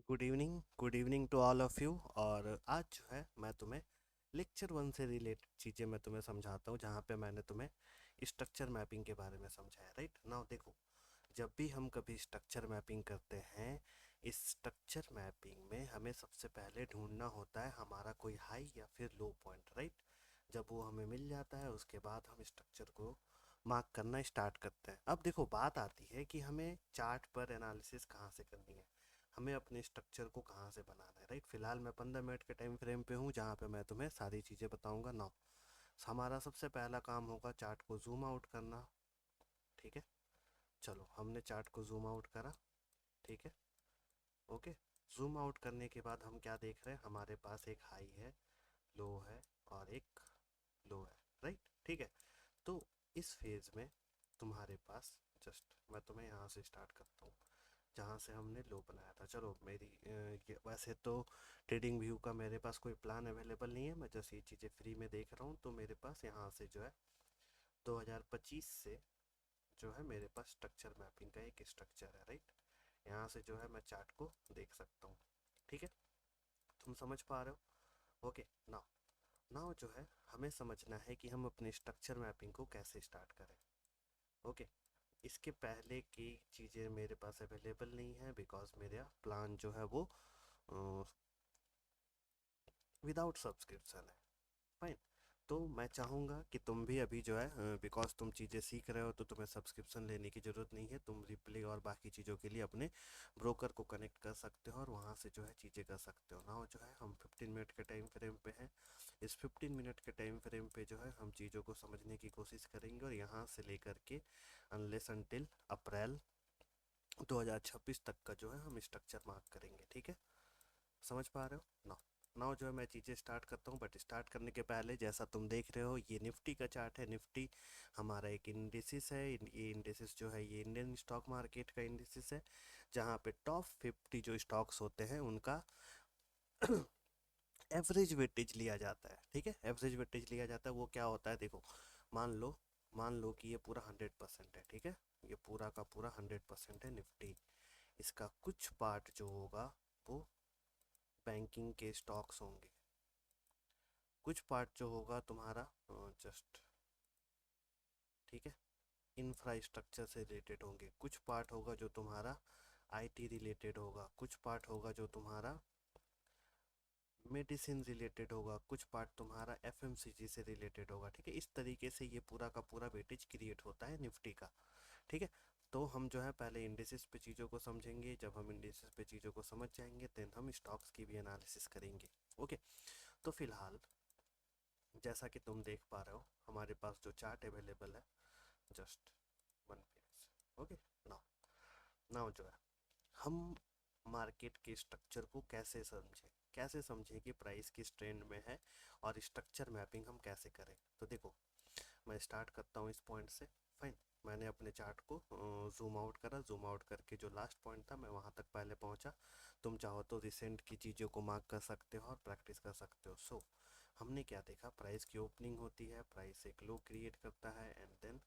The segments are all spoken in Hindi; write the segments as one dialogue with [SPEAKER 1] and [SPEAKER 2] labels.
[SPEAKER 1] Good evening to all of you. और आज जो है मैं तुम्हें लेक्चर वन से रिलेटेड चीज़ें मैं तुम्हें समझाता हूँ, जहाँ पे मैंने तुम्हें स्ट्रक्चर मैपिंग के बारे में समझाया। राइट नाउ देखो, जब भी हम कभी स्ट्रक्चर मैपिंग करते हैं, इस स्ट्रक्चर मैपिंग में हमें सबसे पहले ढूंढना होता है हमारा कोई हाई या फिर लो पॉइंट। राइट, जब वो हमें मिल जाता है उसके बाद हम स्ट्रक्चर को मार्क करना स्टार्ट करते हैं। अब देखो, बात आती है कि हमें चार्ट पर एनालिसिस कहाँ से करनी है, हमें अपने स्ट्रक्चर को कहाँ से बनाना है। राइट, फिलहाल मैं 15 मिनट के टाइम फ्रेम पे हूँ जहाँ पे मैं तुम्हें सारी चीज़ें बताऊँगा। नाउ हमारा सबसे पहला काम होगा चार्ट को जूम आउट करना। ठीक है, चलो हमने चार्ट को जूम आउट करा। ठीक है, ओके। जूम आउट करने के बाद हम क्या देख रहे हैं, हमारे पास एक हाई है, लो है और एक लो है। राइट, ठीक है। तो इस फेज में तुम्हारे पास, जस्ट मैं तुम्हें यहाँ से स्टार्ट करता हूँ जहाँ से हमने लो बनाया था। चलो मेरी वैसे तो ट्रेडिंग व्यू का मेरे पास कोई प्लान अवेलेबल नहीं है, मैं जैसे ये चीज़ें फ्री में देख रहा हूँ। तो मेरे पास यहाँ से जो है 2025 से जो है मेरे पास स्ट्रक्चर मैपिंग का एक स्ट्रक्चर है। राइट, यहाँ से जो है मैं चार्ट को देख सकता हूँ। ठीक है, तुम समझ पा रहे हो? ओके। नाउ नाउ जो है हमें समझना है कि हम अपने स्ट्रक्चर मैपिंग को कैसे स्टार्ट करें। ओके, इसके पहले की चीज़ें मेरे पास अवेलेबल नहीं है, बिकॉज मेरा प्लान जो है वो विदाउट सब्सक्रिप्शन है। फाइन। तो मैं चाहूँगा कि तुम भी अभी जो है, बिकॉज तुम चीज़ें सीख रहे हो तो तुम्हें सब्सक्रिप्शन लेने की ज़रूरत नहीं है। तुम रिप्ले और बाकी चीज़ों के लिए अपने ब्रोकर को कनेक्ट कर सकते हो और वहाँ से जो है चीज़ें कर सकते हो। ना जो है हम 15 मिनट के टाइम फ्रेम पे हैं। इस 15 मिनट के टाइम फ्रेम पे जो है हम चीज़ों को समझने की कोशिश करेंगे, और यहाँ से लेकर के अनलेस अनटिल अप्रैल 2026 तक का जो है हम स्ट्रक्चर मार्क करेंगे। ठीक है, समझ पा रहे हो? नाउ नाउ जो है मैं चीज़ें स्टार्ट करता हूँ, बट स्टार्ट करने के पहले जैसा तुम देख रहे हो ये निफ्टी का चार्ट है। निफ्टी हमारा एक इंडिसिस है। ये इंडिसिस जो है ये इंडियन स्टॉक मार्केट का इंडिसिस है, जहाँ पे टॉप 50 जो स्टॉक्स होते हैं उनका एवरेज वेटेज लिया जाता है। ठीक है, एवरेज वेटेज लिया जाता है। वो क्या होता है, देखो, मान लो कि ये पूरा 100% है। ठीक है, ये पूरा का पूरा 100% है निफ्टी। इसका कुछ पार्ट जो होगा वो बैंकिंग के स्टॉक्स होंगे, कुछ पार्ट जो होगा तुम्हारा जस्ट, ठीक है, इंफ्रास्ट्रक्चर से रिलेटेड होंगे, कुछ पार्ट होगा जो तुम्हारा आईटी रिलेटेड होगा, कुछ पार्ट होगा जो तुम्हारा मेडिसिन रिलेटेड होगा, कुछ पार्ट तुम्हारा एफएमसीजी से रिलेटेड होगा। ठीक है, इस तरीके से ये पूरा का पूरा वेटेज क्रिएट होता है निफ्टी का। ठीक है, तो हम जो है पहले इंडिसेस पे चीज़ों को समझेंगे। जब हम इंडिसेस पे चीज़ों को समझ जाएंगे देन हम स्टॉक्स की भी एनालिसिस करेंगे। ओके, तो फिलहाल जैसा कि तुम देख पा रहे हो हमारे पास जो चार्ट अवेलेबल है, just one minute. Okay, now now जो है हम मार्केट के स्ट्रक्चर को कैसे समझें कि प्राइस किस ट्रेंड में है, और स्ट्रक्चर मैपिंग हम कैसे करें। तो देखो, मैं स्टार्ट करता हूँ इस पॉइंट से। फाइन, मैंने अपने चार्ट को जूम आउट करा। जूम आउट करके जो लास्ट पॉइंट था मैं वहाँ तक पहले पहुँचा। तुम चाहो तो रिसेंट की चीज़ों को मार्क कर सकते हो और प्रैक्टिस कर सकते हो। सो हमने क्या देखा, प्राइस की ओपनिंग होती है, प्राइस एक लो क्रिएट करता है एंड देन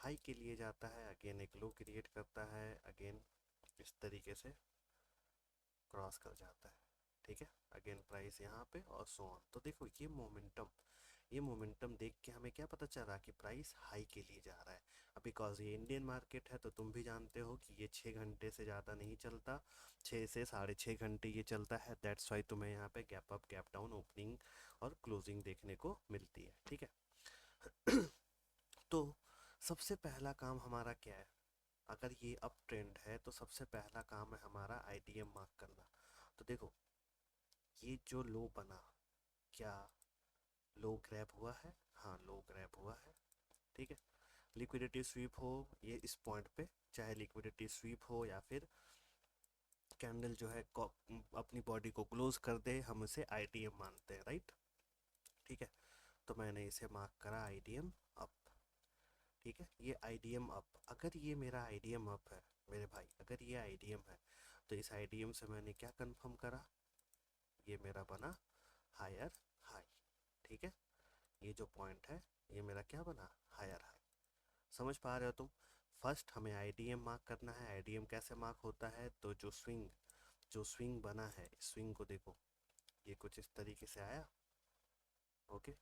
[SPEAKER 1] हाई के लिए जाता है, अगेन एक लो क्रिएट करता है, अगेन इस तरीके से क्रॉस कर जाता है। ठीक है, अगेन प्राइस यहाँ पे और सो ऑन। तो देखो ये मोमेंटम देख के हमें क्या पता चल रहा है कि प्राइस हाई के लिए जा रहा है। अब बिकॉज ये इंडियन मार्केट है तो तुम भी जानते हो कि ये 6 घंटे से ज़्यादा नहीं चलता, 6 से 6.5 घंटे ये चलता है। दैट्स वाई तुम्हें यहाँ पे gap up gap down opening और क्लोजिंग देखने को मिलती है। ठीक है, तो सबसे पहला काम हमारा क्या है, अगर ये अप ट्रेंड है तो सबसे पहला काम है हमारा आईटीएम मार्क करना। तो देखो, ये जो लो बना, क्या लो ग्रैब हुआ है? हाँ, लो ग्रैब हुआ है। ठीक है, लिक्विडिटी स्वीप हो ये इस पॉइंट पे, चाहे लिक्विडिटी स्वीप हो या फिर कैंडल जो है अपनी बॉडी को क्लोज कर दे, हम इसे आईटीएम मानते हैं। राइट, ठीक है, तो मैंने इसे मार्क करा आईडीएम अप। ठीक है, ये आईडीएम अप, अगर ये मेरा आईडीएम अप है मेरे भाई, अगर ये आईडीएम है तो इस आईडीएम से मैंने क्या कंफर्म करा, ये मेरा बना हायर हाई। ठीक है, ये जो पॉइंट है ये मेरा क्या बना, हायर हाई। समझ पा रहे हो तुम? फर्स्ट हमें आईडीएम मार्क करना है। आईडीएम कैसे मार्क होता है, तो जो स्विंग जो स्विंग बना है, इस स्विंग को देखो, ये कुछ इस तरीके से आया। ओके,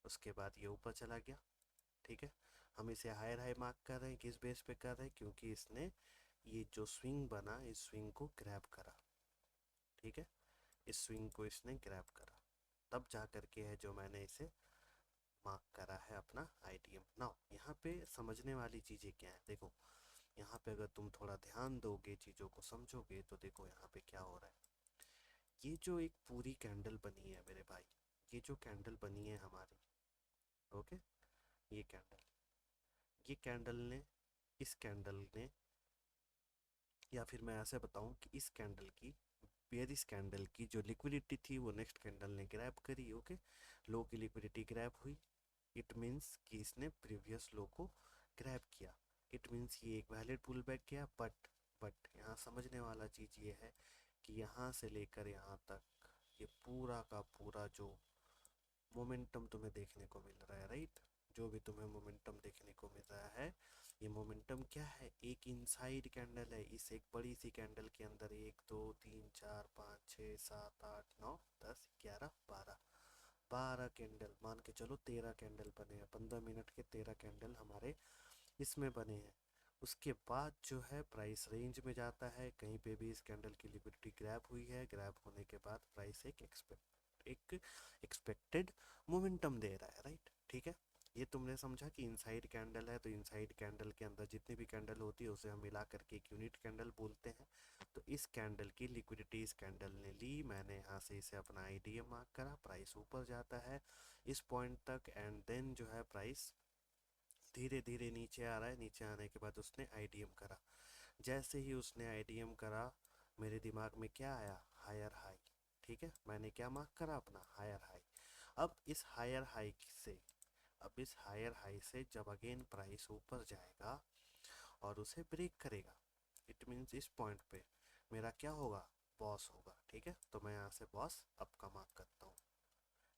[SPEAKER 1] उसके बाद ये ऊपर चला गया। ठीक है, हम इसे हायर हाई मार्क कर रहे हैं, किस बेस पे कर रहे हैं, क्योंकि इसने ये जो स्विंग बना, इस स्विंग को ग्रैब करा। ठीक है, इस स्विंग को इसने ग्रैब करा, तब जा करके है जो मैंने इसे मार्क करा है अपना आईटीएम। नाउ यहाँ पे समझने वाली चीज़ें क्या है, देखो यहाँ पे अगर तुम थोड़ा ध्यान दोगे, चीज़ों को समझोगे, तो देखो यहाँ पे क्या हो रहा है। ये जो एक पूरी कैंडल बनी है मेरे भाई, ये जो कैंडल बनी है हमारी, ओके, ये कैंडल, ये कैंडल ने, इस कैंडल ने, या फिर मैं ऐसे बताऊं कि इस कैंडल की, बेयरिश कैंडल की जो लिक्विडिटी थी वो नेक्स्ट कैंडल ने ग्रैब करी। ओके, लो की लिक्विडिटी ग्रैब हुई, इट मीन्स कि इसने प्रीवियस लो को ग्रैब किया। इट मीन्स ये एक वैलिड पुल बैक किया। बट यहाँ समझने वाला चीज़ ये है कि यहाँ से लेकर यहाँ तक ये पूरा का पूरा जो मोमेंटम तुम्हें देखने को मिल रहा है, राइट, जो भी तुम्हें मोमेंटम देखने को मिल रहा है, ये मोमेंटम क्या है, एक इनसाइड कैंडल है। इस एक बड़ी सी कैंडल के अंदर 1 2 3 4 5 6 7 8 9 10 11 12 12 कैंडल, मान के चलो 13 कैंडल बने हैं, 15 मिनट के 13 कैंडल हमारे इसमें बने हैं। उसके बाद जो है प्राइस रेंज में जाता है, कहीं पे भी इस कैंडल की लिक्विडिटी ग्रैब हुई है, ग्रैब होने के बाद प्राइस एक एक्सपेक्टेड मोमेंटम दे रहा है, राइट। ठीक है, ये तुमने समझा कि इनसाइड कैंडल है, तो इनसाइड कैंडल के अंदर जितनी भी कैंडल होती है उसे हम मिला करके एक यूनिट कैंडल बोलते हैं। तो इस कैंडल की लिक्विडिटी इस कैंडल ने ली, मैंने यहाँ से इसे अपना आईडीएम मार्क करा, प्राइस ऊपर जाता है इस पॉइंट तक, एंड देन जो है प्राइस धीरे धीरे नीचे आ रहा है। नीचे आने के बाद उसने आईडीएम करा। जैसे ही उसने आईडीएम करा, मेरे दिमाग में क्या आया, हायर हाई। ठीक है, मैंने क्या मार्क करा, अपना हायर हाई। अब इस हायर हाई से, अब इस हायर हाई से जब अगेन प्राइस ऊपर जाएगा और उसे ब्रेक करेगा, इट मीन्स इस पॉइंट पे मेरा क्या होगा, बॉस होगा। ठीक है, तो मैं यहाँ से बॉस अप का मार्क करता हूँ।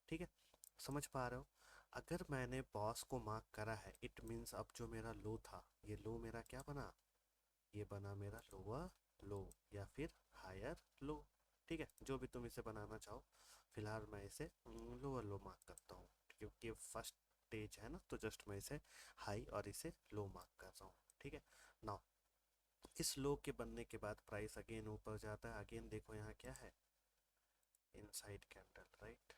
[SPEAKER 1] ठीक है, समझ पा रहे हो। अगर मैंने बॉस को मार्क करा है, इट मीन्स अब जो मेरा लो था, ये लो मेरा क्या बना, ये बना मेरा लोअर लो या फिर हायर लो। ठीक है, जो भी तुम इसे बनाना चाहो, फिलहाल मैं इसे लोअर लो मार्क करता हूँ, क्योंकि फर्स्ट स्टेज है ना, तो जस्ट मैं इसे हाई और इसे लो मार्क कर रहा हूँ। ठीक है, नाउ इस लो के बनने के बाद प्राइस अगेन ऊपर जाता है। अगेन देखो यहाँ क्या है, इनसाइड कैंडल, राइट।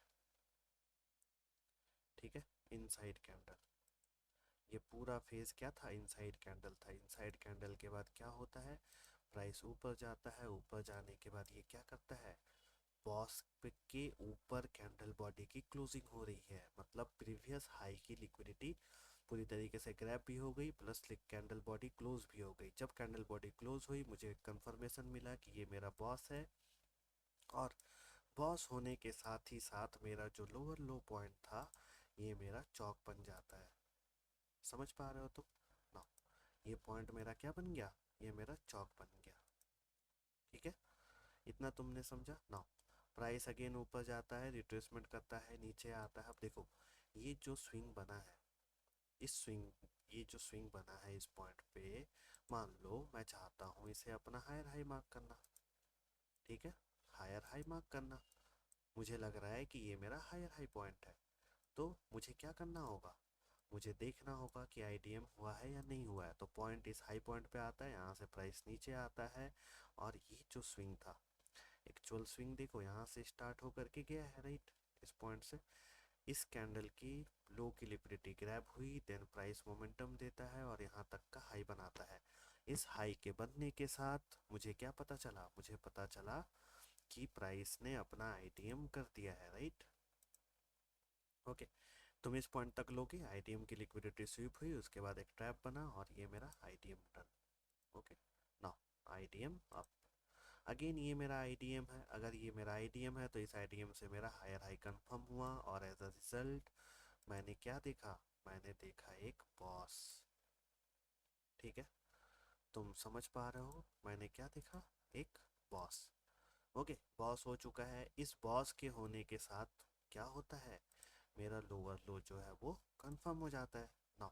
[SPEAKER 1] ठीक है, इनसाइड कैंडल, ये पूरा फेज क्या था, इनसाइड कैंडल था। इनसाइड कैंडल के बाद क्या होता है, प्राइस ऊपर जाता है। ऊपर जाने के बाद ये क्या करता है, बॉस के ऊपर कैंडल बॉडी की क्लोजिंग हो रही है, मतलब प्रीवियस हाई की लिक्विडिटी पूरी तरीके से ग्रैब भी हो गई, प्लस कैंडल बॉडी क्लोज भी हो गई। जब कैंडल बॉडी क्लोज हुई, मुझे कंफर्मेशन मिला कि ये मेरा बॉस है, और बॉस होने के साथ ही साथ मेरा जो लोअर लो पॉइंट था, ये मेरा चौक बन जाता है। समझ पा रहे हो तुम ना, ये पॉइंट मेरा क्या बन गया, ये मेरा चौक बन गया। ठीक है, इतना तुमने समझा ना। प्राइस अगेन ऊपर जाता है, रिट्रेसमेंट करता है, नीचे आता है। अब देखो ये जो स्विंग बना है, इस स्विंग, ये जो स्विंग बना है इस पॉइंट पे, मान लो मैं चाहता हूँ इसे अपना हायर हाई मार्क करना। ठीक है, हायर हाई मार्क करना, मुझे लग रहा है कि ये मेरा हायर हाई पॉइंट है। तो मुझे क्या करना होगा, मुझे देखना होगा कि आईडीएम हुआ है या नहीं हुआ है। तो पॉइंट इस हाई पॉइंट पे आता है, यहाँ से प्राइस नीचे आता है, और ये जो स्विंग था, एक्चुअल स्विंग देखो यहाँ से स्टार्ट होकर के गया है, राइट, इस पॉइंट से। इस कैंडल की लो की लिक्विडिटी ग्रैब हुई, देन प्राइस मोमेंटम देता है और यहाँ तक का हाई बनाता है। इस हाई के बनने के साथ मुझे क्या पता चला, मुझे पता चला कि प्राइस ने अपना आईटीएम कर दिया है, राइट। ओके, तुम इस पॉइंट तक लोगे, आईटीएम की लिक्विडिटी स्वीप हुई, उसके बाद एक ट्रैप बना और ये मेरा ITM done. Okay, now ITM up, again ये मेरा आईडीएम है। अगर ये मेरा आईडीएम है तो इस आईडीएम से मेरा हायर हाई कंफर्म हुआ, और एज अ रिजल्ट मैंने क्या देखा, मैंने देखा एक बॉस। ठीक है, तुम समझ पा रहे हो मैंने क्या देखा, एक बॉस। ओके, बॉस हो चुका है। इस बॉस के होने के साथ क्या होता है, मेरा लोअर लो जो है वो कंफर्म हो जाता है। नाउ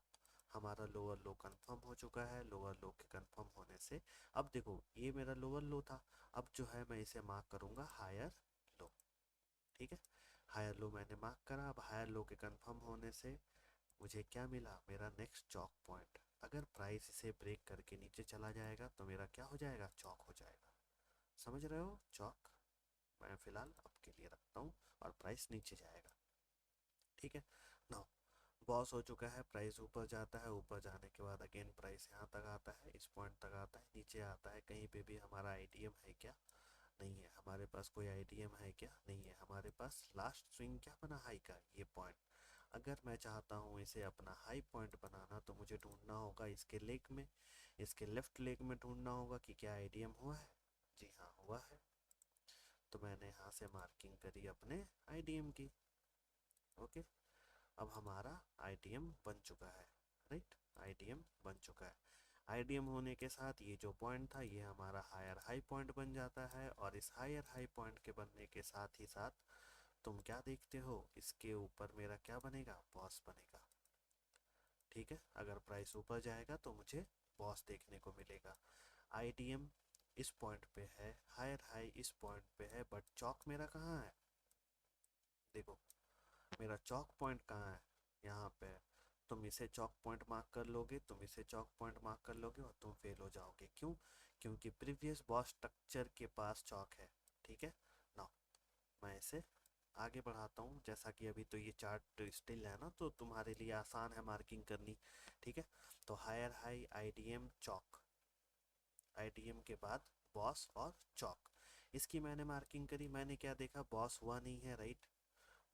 [SPEAKER 1] हमारा लोअर लो कंफर्म हो चुका है। लोअर लो के कंफर्म होने से अब देखो ये मेरा लोअर लो था, अब जो है मैं इसे मार्क करूंगा हायर लो। ठीक है, हायर लो मैंने मार्क करा। अब हायर लो के कंफर्म होने से मुझे क्या मिला, मेरा नेक्स्ट चौक पॉइंट। अगर प्राइस इसे ब्रेक करके नीचे चला जाएगा तो मेरा क्या हो जाएगा, चौक हो जाएगा। समझ रहे हो, चौक मैं फिलहाल आपके लिए रखता हूँ और प्राइस नीचे जाएगा। ठीक है ना, बॉस हो चुका है, प्राइस ऊपर जाता है, ऊपर जाने के बाद अगेन प्राइस यहाँ तक आता है, इस पॉइंट तक आता है, नीचे आता है। कहीं पे भी हमारा आईडीएम है क्या, नहीं है हमारे पास। कोई आईडीएम है क्या, नहीं है हमारे पास। लास्ट स्विंग क्या बना, हाई का ये पॉइंट। अगर मैं चाहता हूँ इसे अपना हाई पॉइंट बनाना तो मुझे ढूंढना होगा इसके लेग में, इसके लेफ्ट लेग में ढूंढना होगा कि क्या आईडीएम हुआ है। जी हाँ हुआ है, तो मैंने यहाँ से मार्किंग करी अपने आईडीएम की। ओके, अब हमारा आईडीएम बन चुका है, राइट, आईडीएम बन चुका है। आईडीएम होने के साथ ये जो पॉइंट था ये हमारा हायर हाई पॉइंट बन जाता है, और इस हायर हाई पॉइंट के बनने के साथ ही साथ तुम क्या देखते हो, इसके ऊपर मेरा क्या बनेगा, बॉस बनेगा। ठीक है, अगर प्राइस ऊपर जाएगा तो मुझे बॉस देखने को मिलेगा। आईडीएम इस पॉइंट पे है, हायर हाई इस पॉइंट पे है, बट चौक मेरा कहाँ है, देखो मेरा चौक पॉइंट कहाँ है, यहाँ पे है। तुम इसे चौक पॉइंट मार्क कर लोगे, तुम इसे चौक पॉइंट मार्क कर लोगे और तुम फेल हो जाओगे। क्यों, क्योंकि प्रीवियस बॉस स्ट्रक्चर के पास चौक है। ठीक है ना, मैं इसे आगे बढ़ाता हूँ। जैसा कि अभी तो ये चार्ट स्टिल है ना, तो तुम्हारे लिए आसान है मार्किंग करनी। ठीक है, तो हायर हाई आईडीएम चौक, आईडीएम के बाद बॉस और चौक, इसकी मैंने मार्किंग करी। मैंने क्या देखा, बॉस हुआ नहीं है, राइट,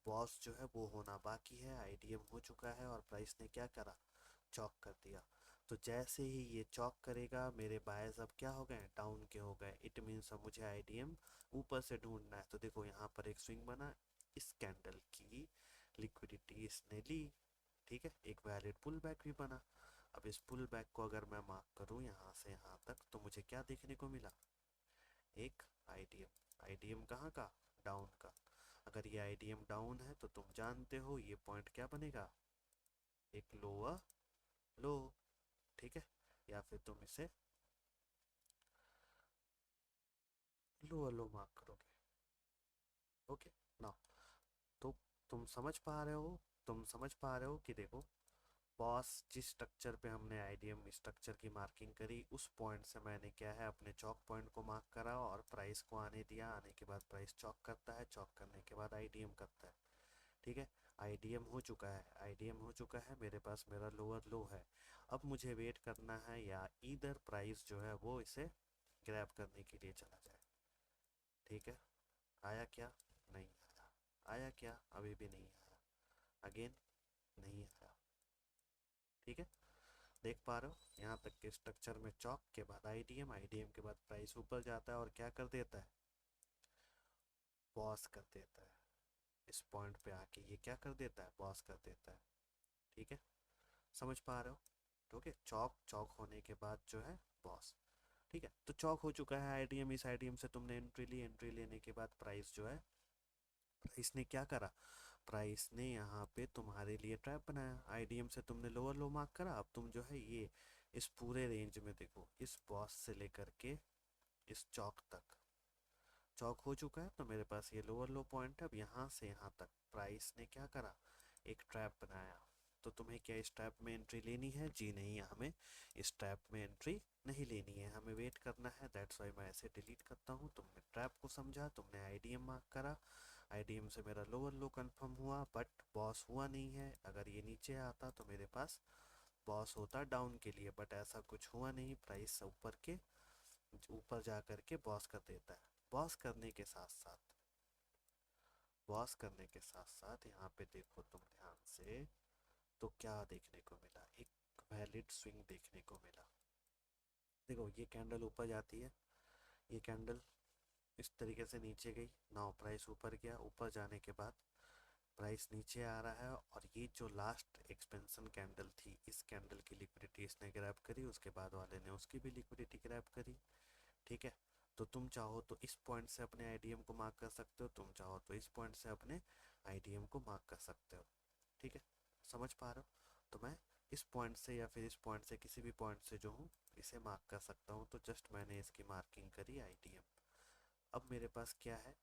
[SPEAKER 1] बॉस जो है वो होना बाकी है। आईडीएम हो चुका है और प्राइस ने क्या करा, चौक कर दिया। तो जैसे ही ये चौक करेगा मेरे बायर्स अब क्या हो गए, डाउन के हो गए। इट मीन्स अब मुझे आईडीएम ऊपर से ढूंढना है। तो देखो यहाँ पर एक स्विंग बना, इस कैंडल की लिक्विडिटी इसने ली। ठीक है, एक वैलिड पुल बैक भी बना। अब इस पुल बैक को अगर मैं मार्क करूँ यहाँ से यहाँ तक तो मुझे क्या देखने को मिला, एक आईडीएम। आईडीएम कहाँ का, डाउन का। अगर ये आईडीएम डाउन है तो तुम जानते हो ये पॉइंट क्या बनेगा, एक लोअर लो। ठीक है, या फिर तुम इसे लोअर लो मार्क करोगे। ओके ना, तो तुम समझ पा रहे हो, तुम समझ पा रहे हो कि देखो बॉस जिस स्ट्रक्चर पे हमने आईडीएम स्ट्रक्चर की मार्किंग करी उस पॉइंट से मैंने क्या है अपने चौक पॉइंट को मार्क करा और प्राइस को आने दिया। आने के बाद प्राइस चौक करता है, चौक करने के बाद आईडीएम करता है। ठीक है, आईडीएम हो चुका है, आईडीएम हो चुका है, मेरे पास मेरा लोअर लो है। अब मुझे वेट करना है या इधर प्राइस जो है वो इसे ग्रैब करने के लिए चला जाए। ठीक है, आया क्या, नहीं आया। आया क्या, अभी भी नहीं आया। अगेन नहीं आया। ठीक है, देख पा रहे हो यहाँ तक के स्ट्रक्चर में चौक के बाद आईडीएम, आईडीएम के बाद प्राइस ऊपर जाता है और क्या कर देता है, पॉज कर देता है। इस पॉइंट पे आके ये क्या कर देता है, पॉज कर देता है। ठीक है, समझ पा रहे हो। ठीक है, चौक चौक होने के बाद जो है बॉस। ठीक है, तो चौक हो चुका है आईडीएम, इस आईडीएम से तुमने एंट्री ली, एंट्री लेने के बाद प्राइस जो है, प्राइस ने क्या करा, प्राइस ने यहाँ पे तुम्हारे लिए ट्रैप बनाया। आईडीएम से तुमने लोअर लो मार्क करा, अब तुम जो है ये इस पूरे रेंज में देखो, इस बॉस से लेकर के इस चौक तक चौक हो चुका है। तो मेरे पास ये लोअर लो पॉइंट है। अब यहाँ से यहाँ तक प्राइस ने क्या करा, एक ट्रैप बनाया। तो तुम्हें क्या इस ट्रैप में एंट्री लेनी है, जी नहीं, हमें इस ट्रैप में एंट्री नहीं लेनी है, हमें वेट करना है। दैट्स वाई मैं ऐसे डिलीट करता हूँ। तुमने ट्रैप को समझा, तुमने आईडीएम मार्क करा, आईडीएम से मेरा लोअर लो कंफर्म हुआ, बट बॉस हुआ नहीं है। अगर ये नीचे आता तो मेरे पास बॉस होता डाउन के लिए, बट ऐसा कुछ हुआ नहीं। प्राइस ऊपर के ऊपर जा करके बॉस कर देता है। बॉस करने के साथ साथ, बॉस करने के साथ साथ यहाँ पे देखो तुम ध्यान से, तो क्या देखने को मिला, एक वैलिड स्विंग देखने को मिला। देखो ये कैंडल ऊपर जाती है, ये कैंडल इस तरीके से नीचे गई, नाउ प्राइस ऊपर गया, ऊपर जाने के बाद प्राइस नीचे आ रहा है। और ये जो लास्ट एक्सपेंशन कैंडल थी, इस कैंडल की लिक्विडिटी इसने ग्रैब करी, उसके बाद वाले ने उसकी भी लिक्विडिटी ग्रैब करी। ठीक है, तो तुम चाहो तो इस पॉइंट से अपने आईडीएम को मार्क कर सकते हो, तुम चाहो तो इस पॉइंट से अपने आईडीएम को मार्क कर सकते हो। ठीक है, समझ पा रहे हो। तो मैं इस पॉइंट से या फिर इस पॉइंट से किसी भी पॉइंट से जो हूँ इसे मार्क कर सकता हूँ। तो जस्ट मैंने इसकी मार्किंग करी आईडीएम। अब मेरे पास क्या है,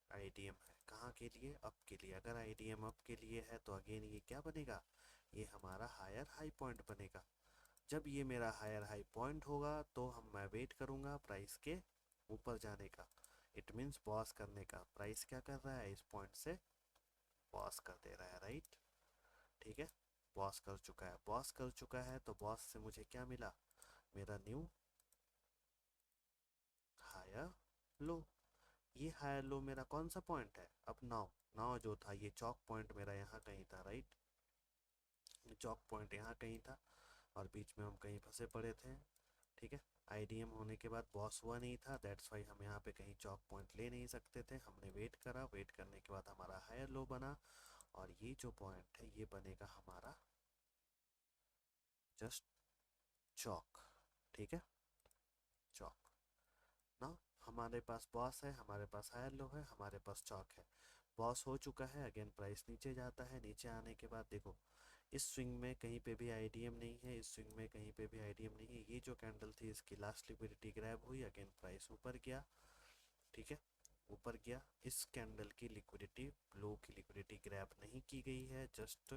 [SPEAKER 1] आईडीएम है। कहाँ के लिए, अप के लिए। अगर आईडीएम अप के लिए है तो अगेन ये क्या बनेगा, ये हमारा हायर हाई पॉइंट बनेगा। जब ये मेरा हायर हाई पॉइंट होगा तो मैं वेट करूंगा प्राइस के ऊपर जाने का। इट मीन्स पॉज करने का। प्राइस क्या कर रहा है, इस पॉइंट से पॉज कर दे रहा है, राइट। ठीक है, पॉज कर चुका है। पॉज कर चुका है तो पॉज से मुझे क्या मिला, मेरा न्यू हायर लो। ये हायर लो मेरा कौन सा पॉइंट है, अब नाउ। नाउ जो था ये चौक पॉइंट मेरा यहाँ कहीं था, राइट। चौक पॉइंट यहाँ कहीं था और बीच में हम कहीं फंसे पड़े थे। ठीक है, आईडीएम होने के बाद बॉस हुआ नहीं था, दैट्स वाई हम यहाँ पे कहीं चौक पॉइंट ले नहीं सकते थे। हमने वेट करा, वेट करने के बाद हमारा हायर लो बना और ये जो पॉइंट है ये बनेगा हमारा जस्ट चौक। ठीक है, चौक। ना, हमारे पास बॉस है, हमारे पास हायर लो है, हमारे पास चौक है। बॉस हो चुका है, अगेन प्राइस नीचे जाता है। नीचे आने के बाद देखो इस स्विंग में कहीं पे भी आईडीएम नहीं है, इस स्विंग में कहीं पे भी आईडीएम नहीं है। ये जो कैंडल थी इसकी लास्ट लिक्विडिटी ग्रैब हुई, अगेन प्राइस ऊपर गया। ठीक है, ऊपर गया। इस कैंडल की लिक्विडिटी, लो की लिक्विडिटी ग्रैब नहीं की गई है, जस्ट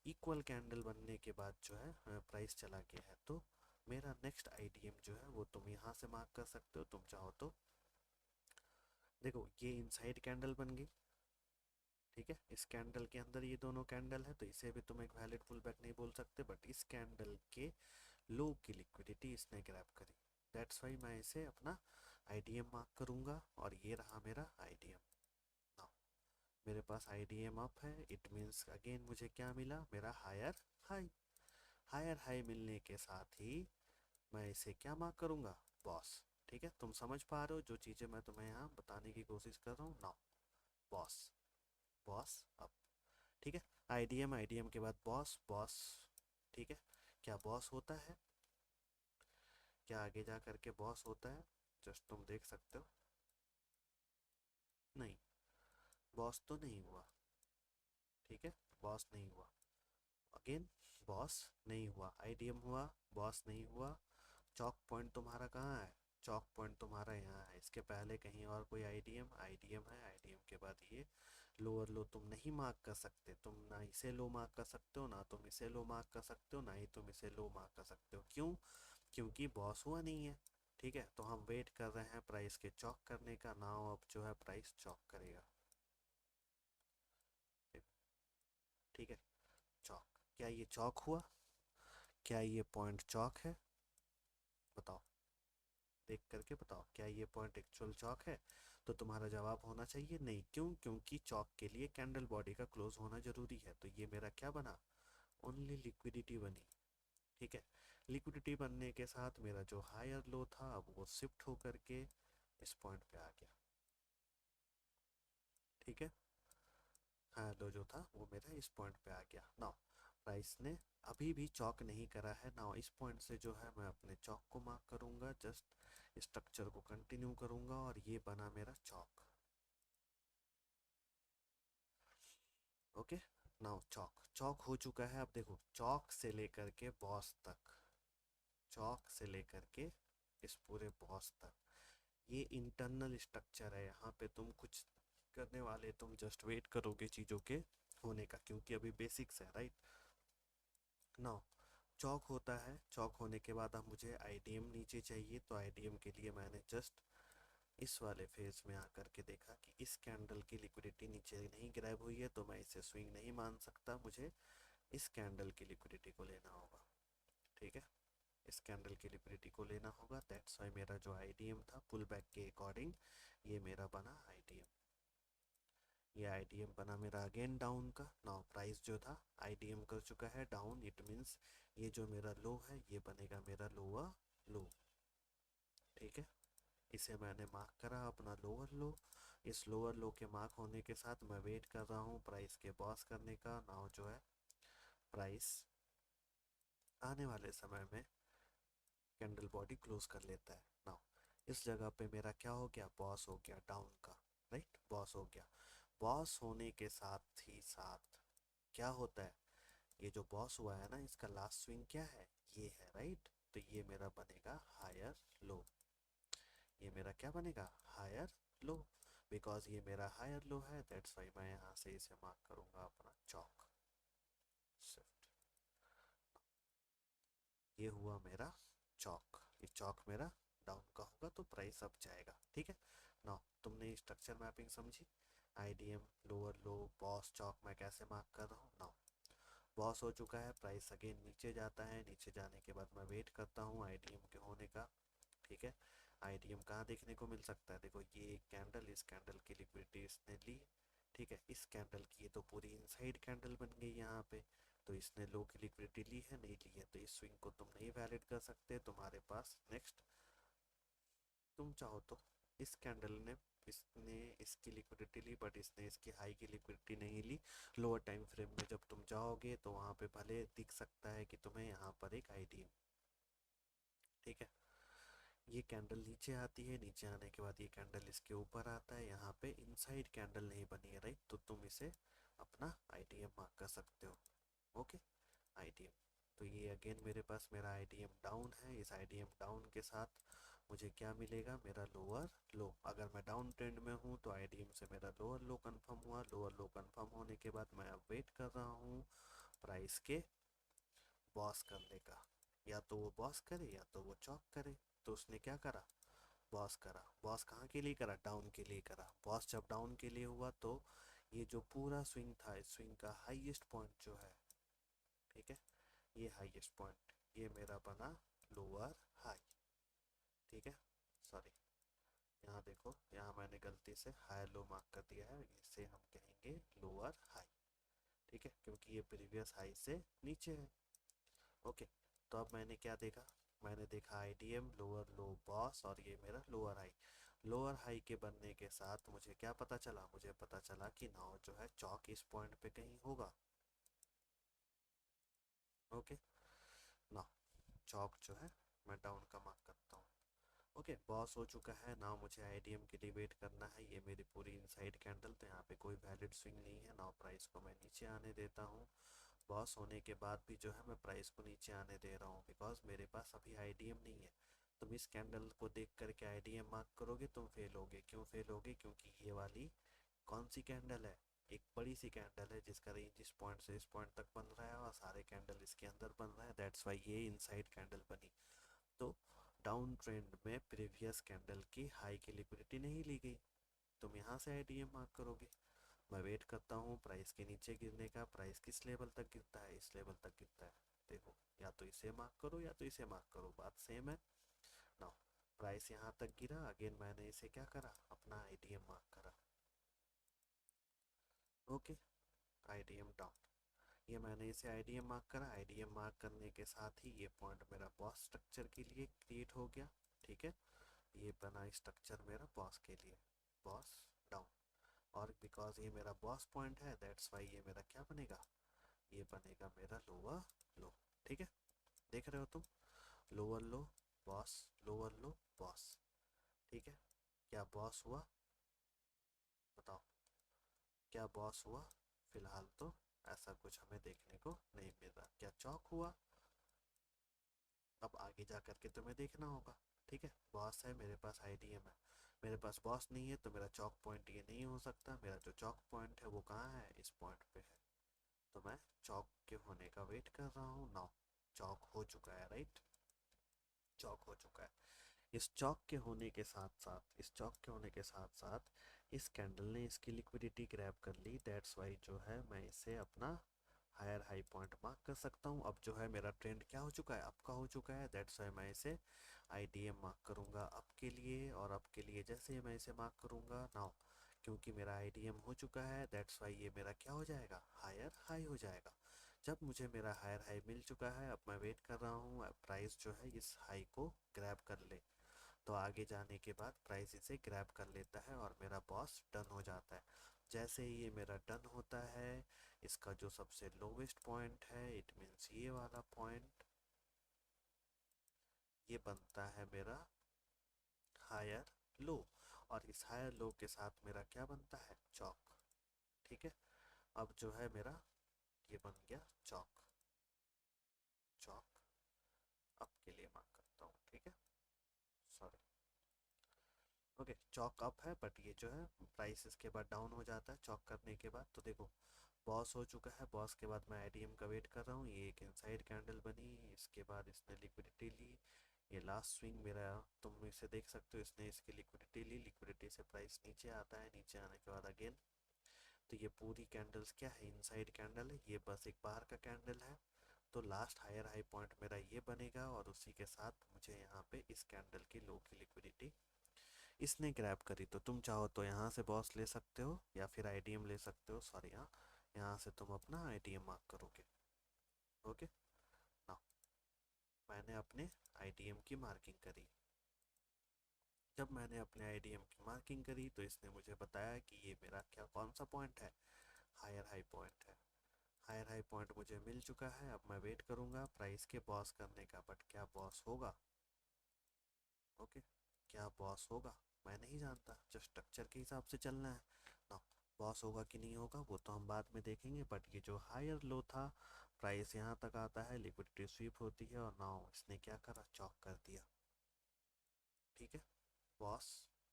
[SPEAKER 1] इक्वल कैंडल बनने के बाद जो है प्राइस चला गया है। तो मेरा नेक्स्ट आईडीएम जो है वो तुम यहाँ से मार्क कर सकते हो, तुम चाहो तो। देखो ये इनसाइड कैंडल बन गई। ठीक है, इस कैंडल के अंदर ये दोनों कैंडल है तो इसे भी तुम एक वैलिड पुल बैक नहीं बोल सकते, बट इस कैंडल के लो की लिक्विडिटी इसने ग्रैब करी। दैट्स वाई मैं इसे अपना आईडीएम मार्क करूंगा और ये रहा मेरा आईडीएम। नाउ मेरे पास आईडीएम अप है, इट मीन्स अगेन मुझे क्या मिला, मेरा हायर हाई। हायर हाई मिलने के साथ ही मैं इसे क्या मार्क करूंगा, बॉस। ठीक है, तुम समझ पा रहे हो जो चीजें मैं तुम्हें यहाँ बताने की कोशिश कर रहा हूँ। Now boss, boss up. ठीक है, आईडीएम, आईडीएम के बाद बॉस, बॉस। ठीक है, क्या बॉस होता है, क्या आगे जा करके बॉस होता है, जस्ट तुम देख सकते हो। नहीं, बॉस तो नहीं हुआ। ठीक है, बॉस नहीं हुआ। अगेन बॉस नहीं हुआ, आईडीएम हुआ, बॉस नहीं हुआ। चौक पॉइंट तुम्हारा कहाँ है, चौक पॉइंट तुम्हारा यहाँ है। इसके पहले कहीं और कोई आईडीएम, आईडीएम है, आईडीएम के बाद ये लोअर लो तुम नहीं मार्क कर सकते। तुम ना इसे लो मार्क कर सकते हो, ना तुम इसे लो मार्क कर सकते हो, ना ही तुम इसे लो मार्क कर सकते हो। क्यों, क्योंकि बॉस हुआ नहीं है। ठीक है, तो हम वेट कर रहे हैं प्राइस के चौक करने का। नाउ अब जो है प्राइस चौक करेगा। ठीक है, चौक। क्या ये चौक हुआ, क्या ये पॉइंट चौक है, बताओ, देख करके बताओ, क्या ये पॉइंट एक्चुअल चौक है। तो तुम्हारा जवाब होना चाहिए नहीं। क्यों, क्योंकि चौक के लिए कैंडल बॉडी का क्लोज होना जरूरी है। तो ये मेरा क्या बना, ओनली लिक्विडिटी बनी। ठीक है, लिक्विडिटी बनने के साथ मेरा जो हायर लो था अब वो शिफ्ट होकर के इस पॉइंट पे आ गया। ठीक है, हायर लो जो था वो मेरा इस पॉइंट पे आ गया। नाउ प्राइस ने अभी भी चौक नहीं करा है। नाउ इस पॉइंट से जो है मैं अपने चौक को मार्क करूंगा, जस्ट स्ट्रक्चर को कंटिन्यू करूंगा और ये बना मेरा चौक। ओके, नाउ चौक, चौक हो चुका है। अब देखो चौक से लेकर के बॉस तक, चौक से लेकर के इस पूरे बॉस तक ये इंटरनल स्ट्रक्चर है। यहाँ पे तुम कुछ करने वाले, तुम जस्ट वेट करोगे चीज़ों के होने का, क्योंकि अभी बेसिक्स है, राइट। नाउ चौक होता है, चौक होने के बाद अब मुझे आईडीएम नीचे चाहिए। तो आईडीएम के लिए मैंने जस्ट इस वाले फेज में आकर के देखा कि इस कैंडल की लिक्विडिटी नीचे नहीं ग्रैब हुई है, तो मैं इसे स्विंग नहीं मान सकता। मुझे इस कैंडल की लिक्विडिटी को लेना होगा। ठीक है, इस कैंडल की लिक्विडिटी को लेना होगा। दैट्स वाई मेरा जो आईडीएम था पुल बैक के अकॉर्डिंग ये मेरा बना आईडीएम। ये आईडीएम बना मेरा अगेन डाउन का। नाउ प्राइस जो था आईडीएम कर चुका है डाउन, इट मींस ये जो मेरा लो है ये बनेगा मेरा लोअर लो। ठीक है, इसे मैंने मार्क करा अपना लोअर लो। इस लोअर लो के मार्क होने के साथ मैं वेट कर रहा हूँ प्राइस के बॉस करने का। नाउ जो है प्राइस आने वाले समय में कैंडल बॉडी क्लोज कर लेता है। नाउ इस जगह पे मेरा क्या हो गया, बॉस हो गया डाउन का, राइट, बॉस हो गया। बॉस होने के साथ ही साथ क्या होता है, ये जो बॉस हुआ है ना, इसका लास्ट स्विंग क्या है, ये है राइट। तो ये मेरा बनेगा हायर लो। ये मेरा क्या बनेगा, हायर लो। बिकॉज ये मेरा हायर लो है, दैट्स वाई मैं यहाँ से इसे मार्क करूंगा अपना चौक। शिफ्ट, ये हुआ मेरा चौक। ये चौक मेरा डाउन का होगा तो प्राइस अप जाएगा, ठीक है। नाउ तुमने स्ट्रक्चर मैपिंग समझी, आईडीएम लोअर लो बॉस चौक मैं कैसे मार्क कर रहा हूँ। नाउ बॉस हो चुका है, प्राइस अगेन नीचे जाता है, नीचे जाने के बाद मैं वेट करता हूँ आईडीएम के होने का, ठीक है। आईडीएम कहाँ देखने को मिल सकता है, देखो ये कैंडल, इस कैंडल की लिक्विडिटी इसने ली, ठीक है। इस कैंडल की ये तो पूरी इनसाइड कैंडल बन गई यहाँ पे, तो इसने लो की लिक्विडिटी ली है, नहीं ली है, तो इस स्विंग को तुम नहीं वैलिड कर सकते तुम्हारे पास। नेक्स्ट, तुम चाहो तो इस कैंडल ने, इसने इसकी लिक्विडिटी ली बट इसने इसकी हाई की लिक्विडिटी नहीं ली। लोअर टाइम फ्रेम में जब तुम जाओगे तो वहां पे भले दिख सकता है कि तुम्हें यहाँ पर एक आईडीएम, ठीक है। ये कैंडल नीचे आती है, नीचे आने के बाद ये कैंडल इसके ऊपर आता है, यहाँ पे इनसाइड कैंडल नहीं बनी है राइट, तो तुम इसे अपना आईडीएम मार्क कर सकते हो। ओके, आईडीएम, तो ये अगेन मेरे पास मेरा आईडीएम डाउन है। इस आईडीएम डाउन के साथ मुझे क्या मिलेगा, मेरा लोअर लो। अगर मैं डाउन ट्रेंड में हूँ तो आईडीएम से मेरा लोअर लो कंफर्म हुआ। लोअर लो कंफर्म होने के बाद मैं अब वेट कर रहा हूँ प्राइस के बॉस करने का, या तो वो बॉस करे या तो वो चॉक करे। तो उसने क्या करा, बॉस करा। बॉस कहाँ के लिए करा, डाउन के लिए करा। बॉस जब डाउन के लिए हुआ तो ये जो पूरा स्विंग था, इस स्विंग का हाईएस्ट पॉइंट जो है, ठीक है, ये हाईएस्ट पॉइंट ये मेरा बना लोअर हाई, ठीक है। सॉरी, यहाँ देखो, यहाँ मैंने गलती से हाई लो मार्क कर दिया है, इसे हम कहेंगे लोअर हाई, ठीक है, क्योंकि ये प्रीवियस हाई से नीचे है। ओके, तो अब मैंने क्या देखा, मैंने देखा आईडीएम लोअर लो बॉस और ये मेरा लोअर हाई। लोअर हाई के बनने के साथ मुझे क्या पता चला, मुझे पता चला कि नाउ जो है चौक इस पॉइंट पे कहीं होगा। ओके, ना चौक जो है मैं डाउन का मार्क करता हूँ। ओके, बॉस हो चुका है, नाउ मुझे आईडीएम के लिए वेट करना है। ये मेरी पूरी इनसाइड कैंडल, तो यहाँ पे कोई वैलिड स्विंग नहीं है। नाउ प्राइस को मैं नीचे आने देता हूँ। बॉस होने के बाद भी जो है मैं प्राइस को नीचे आने दे रहा हूँ, बिकॉज मेरे पास अभी आईडीएम नहीं है। तुम इस कैंडल को देख करके आईडीएम मार्क करोगे, तुम फेल होगे। क्यों फेल होगे, क्योंकि ये वाली कौन सी कैंडल है, एक बड़ी सी कैंडल है जिसका रेंज इस पॉइंट से इस पॉइंट तक बन रहा है और सारे कैंडल इसके अंदर बन रहा है, दैट्स वाई ये इनसाइड कैंडल बनी। तो डाउन ट्रेंड में प्रीवियस कैंडल की हाई की लिक्विडिटी नहीं ली गई, तुम यहाँ से आईडीएम मार्क करोगे। मैं वेट करता हूँ प्राइस के नीचे गिरने का। प्राइस किस लेवल तक गिरता है, इस लेवल तक गिरता है। देखो, या तो इसे मार्क करो या तो इसे मार्क करो, बात सेम है। नाउ प्राइस यहाँ तक गिरा, अगेन मैंने इसे क्या करा, अपना आईडीएम मार्क करा। ओके, आईडीएम डाउन, ये मैंने इसे आईडीएम मार्क करा। आईडीएम मार्क करने के साथ ही ये पॉइंट मेरा बॉस स्ट्रक्चर के लिए क्रिएट हो गया, ठीक है। ये बना स्ट्रक्चर मेरा बॉस के लिए, बॉस डाउन। और बिकॉज ये मेरा बॉस पॉइंट है, दैट्स वाई ये मेरा क्या बनेगा, ये बनेगा मेरा लोअर लो, ठीक है। देख रहे हो तुम, लोअर लो बॉस, लोअर लो बॉस, ठीक है। क्या बॉस हुआ, बताओ, क्या बॉस हुआ, फिलहाल तो ऐसा कुछ हमें देखने को नहीं मिल रहा। क्या चौक हुआ, अब आगे जा करके तुम्हें देखना होगा, ठीक है। बॉस है, मेरे पास आईडीएम है। मेरे पास बॉस नहीं है तो मेरा चौक पॉइंट ये नहीं हो सकता। मेरा जो चौक पॉइंट है वो कहाँ है, इस पॉइंट पे है। तो मैं चौक के होने का वेट कर रहा हूँ। नाउ चौक हो चुका है राइट, चौक हो चुका है। इस चौक के होने के साथ साथ, इस चौक के होने के साथ साथ इस कैंडल ने इसकी लिक्विडिटी ग्रैब कर ली, दैट्स वाई जो है मैं इसे अपना हायर हाई पॉइंट मार्क कर सकता हूँ। अब जो है मेरा ट्रेंड क्या हो चुका है, अप का हो चुका है, दैट्स वाई मैं इसे आईडीएम मार्क करूँगा अप के लिए। और अप के लिए जैसे ही मैं इसे मार्क करूँगा, नाउ क्योंकि मेरा आईडीएम हो चुका है, दैट्स वाई ये मेरा क्या हो जाएगा, हायर हाई हो जाएगा। जब मुझे मेरा हायर हाई मिल चुका है, अब मैं वेट कर रहा हूँ प्राइस जो है इस हाई को ग्रैब कर ले। तो आगे जाने के बाद प्राइस इसे ग्रैब कर लेता है और मेरा बॉस डन हो जाता है। जैसे ही ये मेरा डन होता है, इसका जो सबसे लोवेस्ट पॉइंट है, इट मीन्स ये वाला पॉइंट, ये बनता है मेरा हायर लो। और इस हायर लो के साथ मेरा क्या बनता है, चौक, ठीक है। अब जो है मेरा ये बन गया चौक। के लिए मार्क करता हूँ, ठीक है। सॉरी, ओके, चौक अप है, बट ये जो है प्राइस इसके बाद डाउन हो जाता है चौक करने के बाद। तो देखो बॉस हो चुका है, बॉस के बाद मैं आईडीएम का वेट कर रहा हूँ, ये एक इनसाइड कैंडल बनी, इसके बाद इसने लिक्विडिटी ली, ये लास्ट स्विंग मेरा, तुम इसे देख सकते हो, इसने इसकी लिक्विडिटी ली, लिक्विडिटी से प्राइस नीचे आता है, नीचे आने के बाद अगेन, तो ये पूरी कैंडल्स क्या है, इनसाइड कैंडल है, ये बस एक बाहर का कैंडल है। तो लास्ट हायर हाई पॉइंट मेरा ये बनेगा, और उसी के साथ मुझे यहाँ पे इस कैंडल की लो की लिक्विडिटी इसने ग्रैब करी, तो तुम चाहो तो यहाँ से बॉस ले सकते हो या फिर आईडीएम ले सकते हो, सॉरी हाँ, यहाँ से तुम अपना आईडीएम मार्क करोगे। ओके, नाउ मैंने अपने आईडीएम की मार्किंग करी। जब मैंने अपने आईडीएम की मार्किंग करी तो इसने मुझे बताया कि ये मेरा क्या कौन सा पॉइंट है, हायर हाई पॉइंट है। हायर हाई पॉइंट मुझे मिल चुका है, अब मैं वेट करूंगा प्राइस के बॉस करने का, बट क्या बॉस होगा? ओके, क्या बॉस होगा मैं नहीं जानता, जस्ट स्ट्रक्चर के हिसाब से चलना है ना। बॉस होगा कि नहीं होगा वो तो हम बाद में देखेंगे, बट ये जो हायर लो था, प्राइस यहाँ तक आता है, लिक्विडिटी स्वीप होती है, और नाउ इसने क्या करा, चॉक कर दिया। ठीक है, बॉस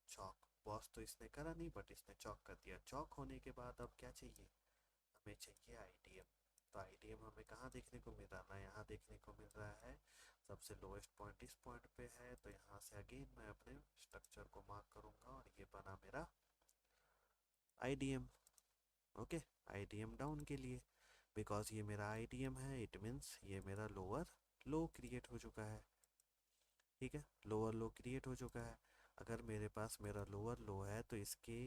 [SPEAKER 1] चॉक, बॉस तो इसने करा नहीं, बट इसने चॉक कर दिया। चॉक होने के बाद अब क्या चाहिए, हमें चाहिए आईडीएम। तो आईडीएम हमें कहाँ देखने को मिल रहा है ना, यहाँ देखने को मिल रहा है, सबसे लोएस्ट पॉइंट इस पॉइंट पे है, तो यहाँ से अगेन मैं अपने स्ट्रक्चर को मार्क करूंगा, और ये बना मेरा आईडीएम। ओके, आईडीएम डाउन के लिए, बिकॉज ये मेरा आईडीएम है, इट मीन्स ये मेरा लोअर लो क्रिएट हो चुका है। ठीक है, लोअर लो क्रिएट हो चुका है। अगर मेरे पास मेरा लोअर लो है तो इसके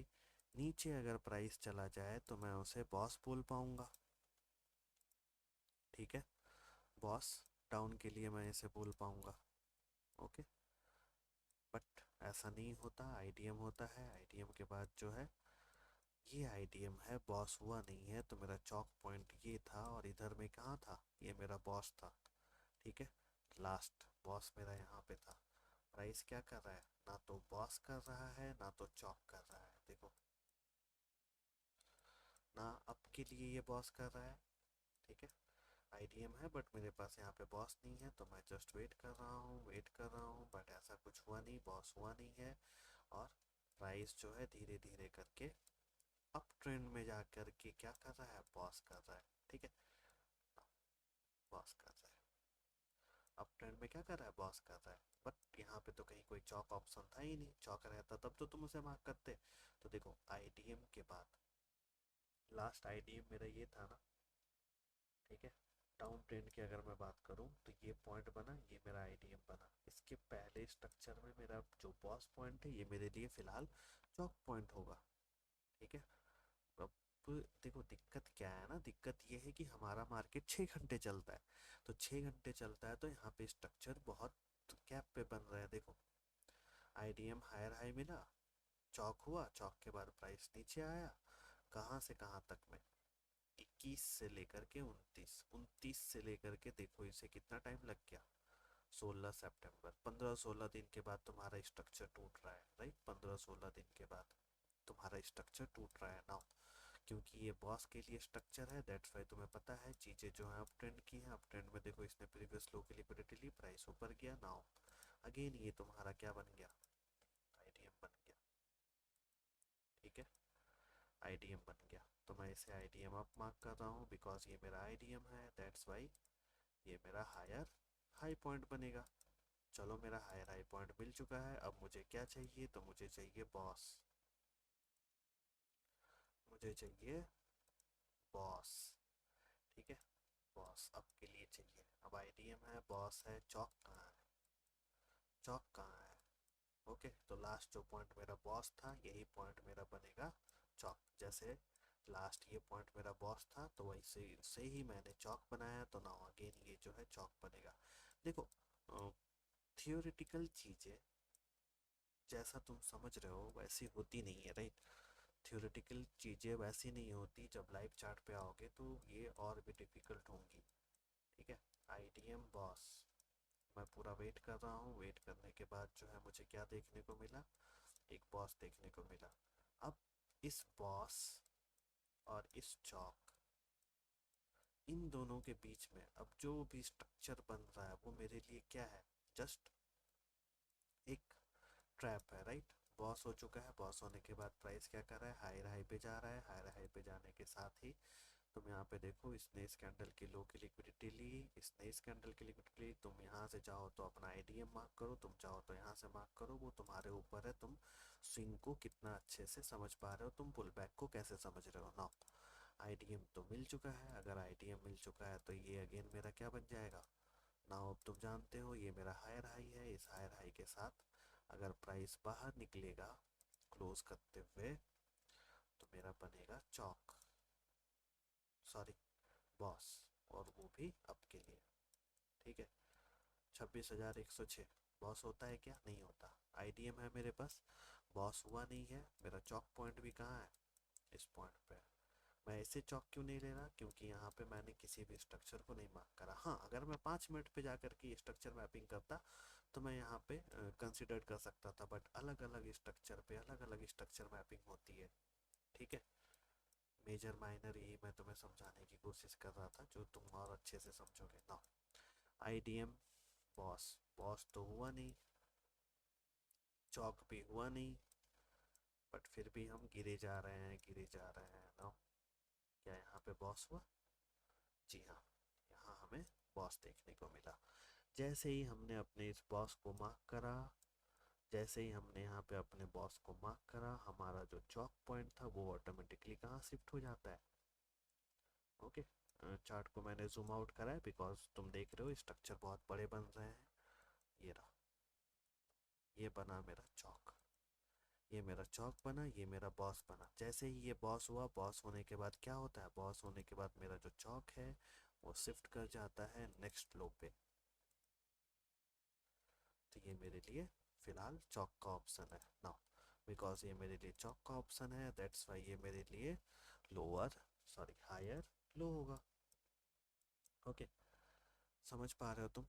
[SPEAKER 1] नीचे अगर प्राइस चला जाए तो मैं उसे बॉस बोल पाऊंगा। ठीक है, बॉस डाउन के लिए मैं इसे बोल पाऊंगा। ओके, बट ऐसा नहीं होता, आईडीएम होता है, आईडीएम के बाद जो है ये आईडीएम है, बॉस हुआ नहीं है, तो मेरा चौक पॉइंट ये था, और इधर में कहाँ था, ये मेरा बॉस था। ठीक है, लास्ट बॉस मेरा यहाँ पे था। प्राइस क्या कर रहा है, ना तो बॉस कर रहा है ना तो चौक कर रहा है, देखो ना अप के लिए ये बॉस कर रहा है। ठीक है, आईडीएम है, बट मेरे पास यहाँ पे बॉस नहीं है, तो मैं जस्ट वेट कर रहा हूँ, वेट कर रहा हूँ, बट ऐसा कुछ हुआ नहीं, बॉस हुआ नहीं है, और प्राइस जो है धीरे धीरे करके अप ट्रेंड में जा करके क्या कर रहा है, बॉस कर रहा है। ठीक है, बॉस कर रहा है, अप ट्रेंड में क्या कर रहा है, बॉस कर रहा है, बट यहाँ पे तो कहीं कोई चौक ऑप्शन था ही नहीं, चौक रहता तब तो तुम उसे मार्क करते। तो देखो आईडीएम के बाद लास्ट आईडीएम मेरा ये था ना। ठीक है, डाउन ट्रेंड की अगर मैं बात करूं तो ये पॉइंट बना, ये मेरा आईडीएम बना, इसके पहले स्ट्रक्चर में मेरा जो बॉस पॉइंट है ये मेरे लिए फिलहाल चौक पॉइंट होगा। ठीक है, अब देखो दिक्कत क्या है ना, दिक्कत ये है कि हमारा मार्केट 6 घंटे चलता है, तो 6 घंटे चलता है तो यहाँ पे स्ट्रक्चर बहुत गैप पे बन रहा है। देखो आईडीएम हायर हाई मिला, चौक हुआ, चौक के बाद प्राइस नीचे आया, कहाँ से कहाँ तक में, 21 से लेकर के 29, 29 से लेकर के देखो इसे कितना टाइम लग गया, 16 सितंबर, 15-16 दिन के बाद तुम्हारा स्ट्रक्चर टूट रहा है, राइट, 15-16 दिन के बाद तुम्हारा स्ट्रक्चर टूट रहा है नाउ, क्योंकि ये बॉस के लिए स्ट्रक्चर है, दैट्स वाई तुम्हें पता है चीज़ें जो है अप ट्रेंड की है, अप ट्रेंड में देखो इसने प्रीवियस लो की लिक्विडिटी ली, प्राइस ऊपर गया, नाउ अगेन ये तुम्हारा क्या बन गया, आईडीएम बन गया। ठीक है, आईडीएम बन गया, तो मैं इसे आईडीएम अप मार्क कर रहा हूँ, बिकॉज ये मेरा आईडीएम है, दैट्स वाई ये मेरा हायर हाई पॉइंट बनेगा। चलो मेरा हायर हाई पॉइंट मिल चुका है, अब मुझे क्या चाहिए, तो मुझे चाहिए बॉस, मुझे चाहिए बॉस। ठीक है, बॉस अब के लिए चाहिए, अब आईडीएम है, बॉस है, चौक कहाँ है, चौक कहाँ है। ओके, तो लास्ट जो पॉइंट मेरा बॉस था यही पॉइंट मेरा बनेगा चौक, जैसे लास्ट ये पॉइंट मेरा बॉस था तो वैसे से ही मैंने चौक बनाया, तो नाउ अगेन ये जो है चौक बनेगा। देखो थियोरिटिकल चीज़ें जैसा तुम समझ रहे हो वैसी होती नहीं है, राइट, थ्योरेटिकल चीज़ें वैसी नहीं होती, जब लाइव चार्ट पे आओगे तो ये और भी डिफिकल्ट होंगी। ठीक है, आईडीएम बॉस, मैं पूरा वेट कर रहा हूँ, वेट करने के बाद जो है मुझे क्या देखने को मिला, एक बॉस देखने को मिला। अब इस बॉस और इस चौक, इन दोनों के बीच में अब जो भी स्ट्रक्चर बन रहा है वो मेरे लिए क्या है, जस्ट एक ट्रैप है, राइट। बॉस हो चुका है, बॉस होने के बाद प्राइस क्या कर रहा है, हायर हाई पे जा रहा है। हायर हाई पे जाने के साथ ही तुम यहाँ पे देखो, इसने इस कैंडल की लो की लिक्विडिटी ली, इसने इस कैंडल की लिक्विडिटी ली। तुम यहाँ से चाहो तो अपना आईडीएम मार्क करो, तुम चाहो तो यहाँ से मार्क करो, वो तुम्हारे ऊपर है। तुम स्विंग को कितना अच्छे से समझ पा रहे हो, तुम पुल बैक को कैसे समझ रहे हो। नाउ आईडीएम तो मिल चुका है, अगर आईडीएम मिल चुका है तो ये अगेन मेरा क्या बन जाएगा। नाउ अब तुम जानते हो ये मेरा हायर हाई है, इस हायर हाई के साथ अगर प्राइस बाहर निकलेगा क्लोज करते हुए तो मेरा बनेगा चौक, सॉरी बॉस, और वो भी अप के लिए। ठीक है, 26,106 बॉस होता है क्या, नहीं होता। आईडीएम है मेरे पास, बॉस हुआ नहीं है। मेरा चौक पॉइंट भी कहाँ है, इस पॉइंट पे है। मैं ऐसे चौक क्यों नहीं ले रहा, क्योंकि यहाँ पे मैंने किसी भी स्ट्रक्चर को नहीं मार्क करा। हाँ, अगर मैं 5 मिनट पे जाकर के स्ट्रक्चर मैपिंग करता तो मैं यहाँ पे कंसिडर कर सकता था, बट अलग अलग स्ट्रक्चर पे अलग अलग स्ट्रक्चर मैपिंग होती है। ठीक है, मेजर माइनर यही मैं तुम्हें समझाने की कोशिश कर रहा था, जो तुम और अच्छे से समझोगे ना। आईडीएम बॉस, बॉस तो हुआ नहीं, चौक भी हुआ नहीं, बट फिर भी हम गिरे जा रहे हैं, गिरे जा रहे हैं ना। क्या यहाँ पे बॉस हुआ, जी हाँ, यहाँ हमें बॉस देखने को मिला। जैसे ही हमने अपने इस बॉस को मार्क करा, जैसे ही हमने यहाँ पे अपने बॉस को मार्क करा, हमारा जो चौक पॉइंट था वो ऑटोमेटिकली कहाँ शिफ्ट हो जाता है। ओके, चार्ट को मैंने जूम आउट करा है बिकॉज तुम देख रहे हो स्ट्रक्चर बहुत बड़े बन रहे हैं। ये रहा, ये बना मेरा चौक, ये मेरा चौक बना, ये मेरा बॉस बना। जैसे ही ये बॉस हुआ, बॉस होने के बाद क्या होता है, बॉस होने के बाद मेरा जो चौक है वो शिफ्ट कर जाता है नेक्स्ट लो पे। तो ये मेरे लिए फिलहाल चौक का ऑप्शन है नाउ, बिकॉज ये मेरे लिए चौक का ऑप्शन है, दैट्स वाई ये मेरे लिए लोअर, सॉरी हायर लो होगा। ओके, समझ पा रहे हो तुम।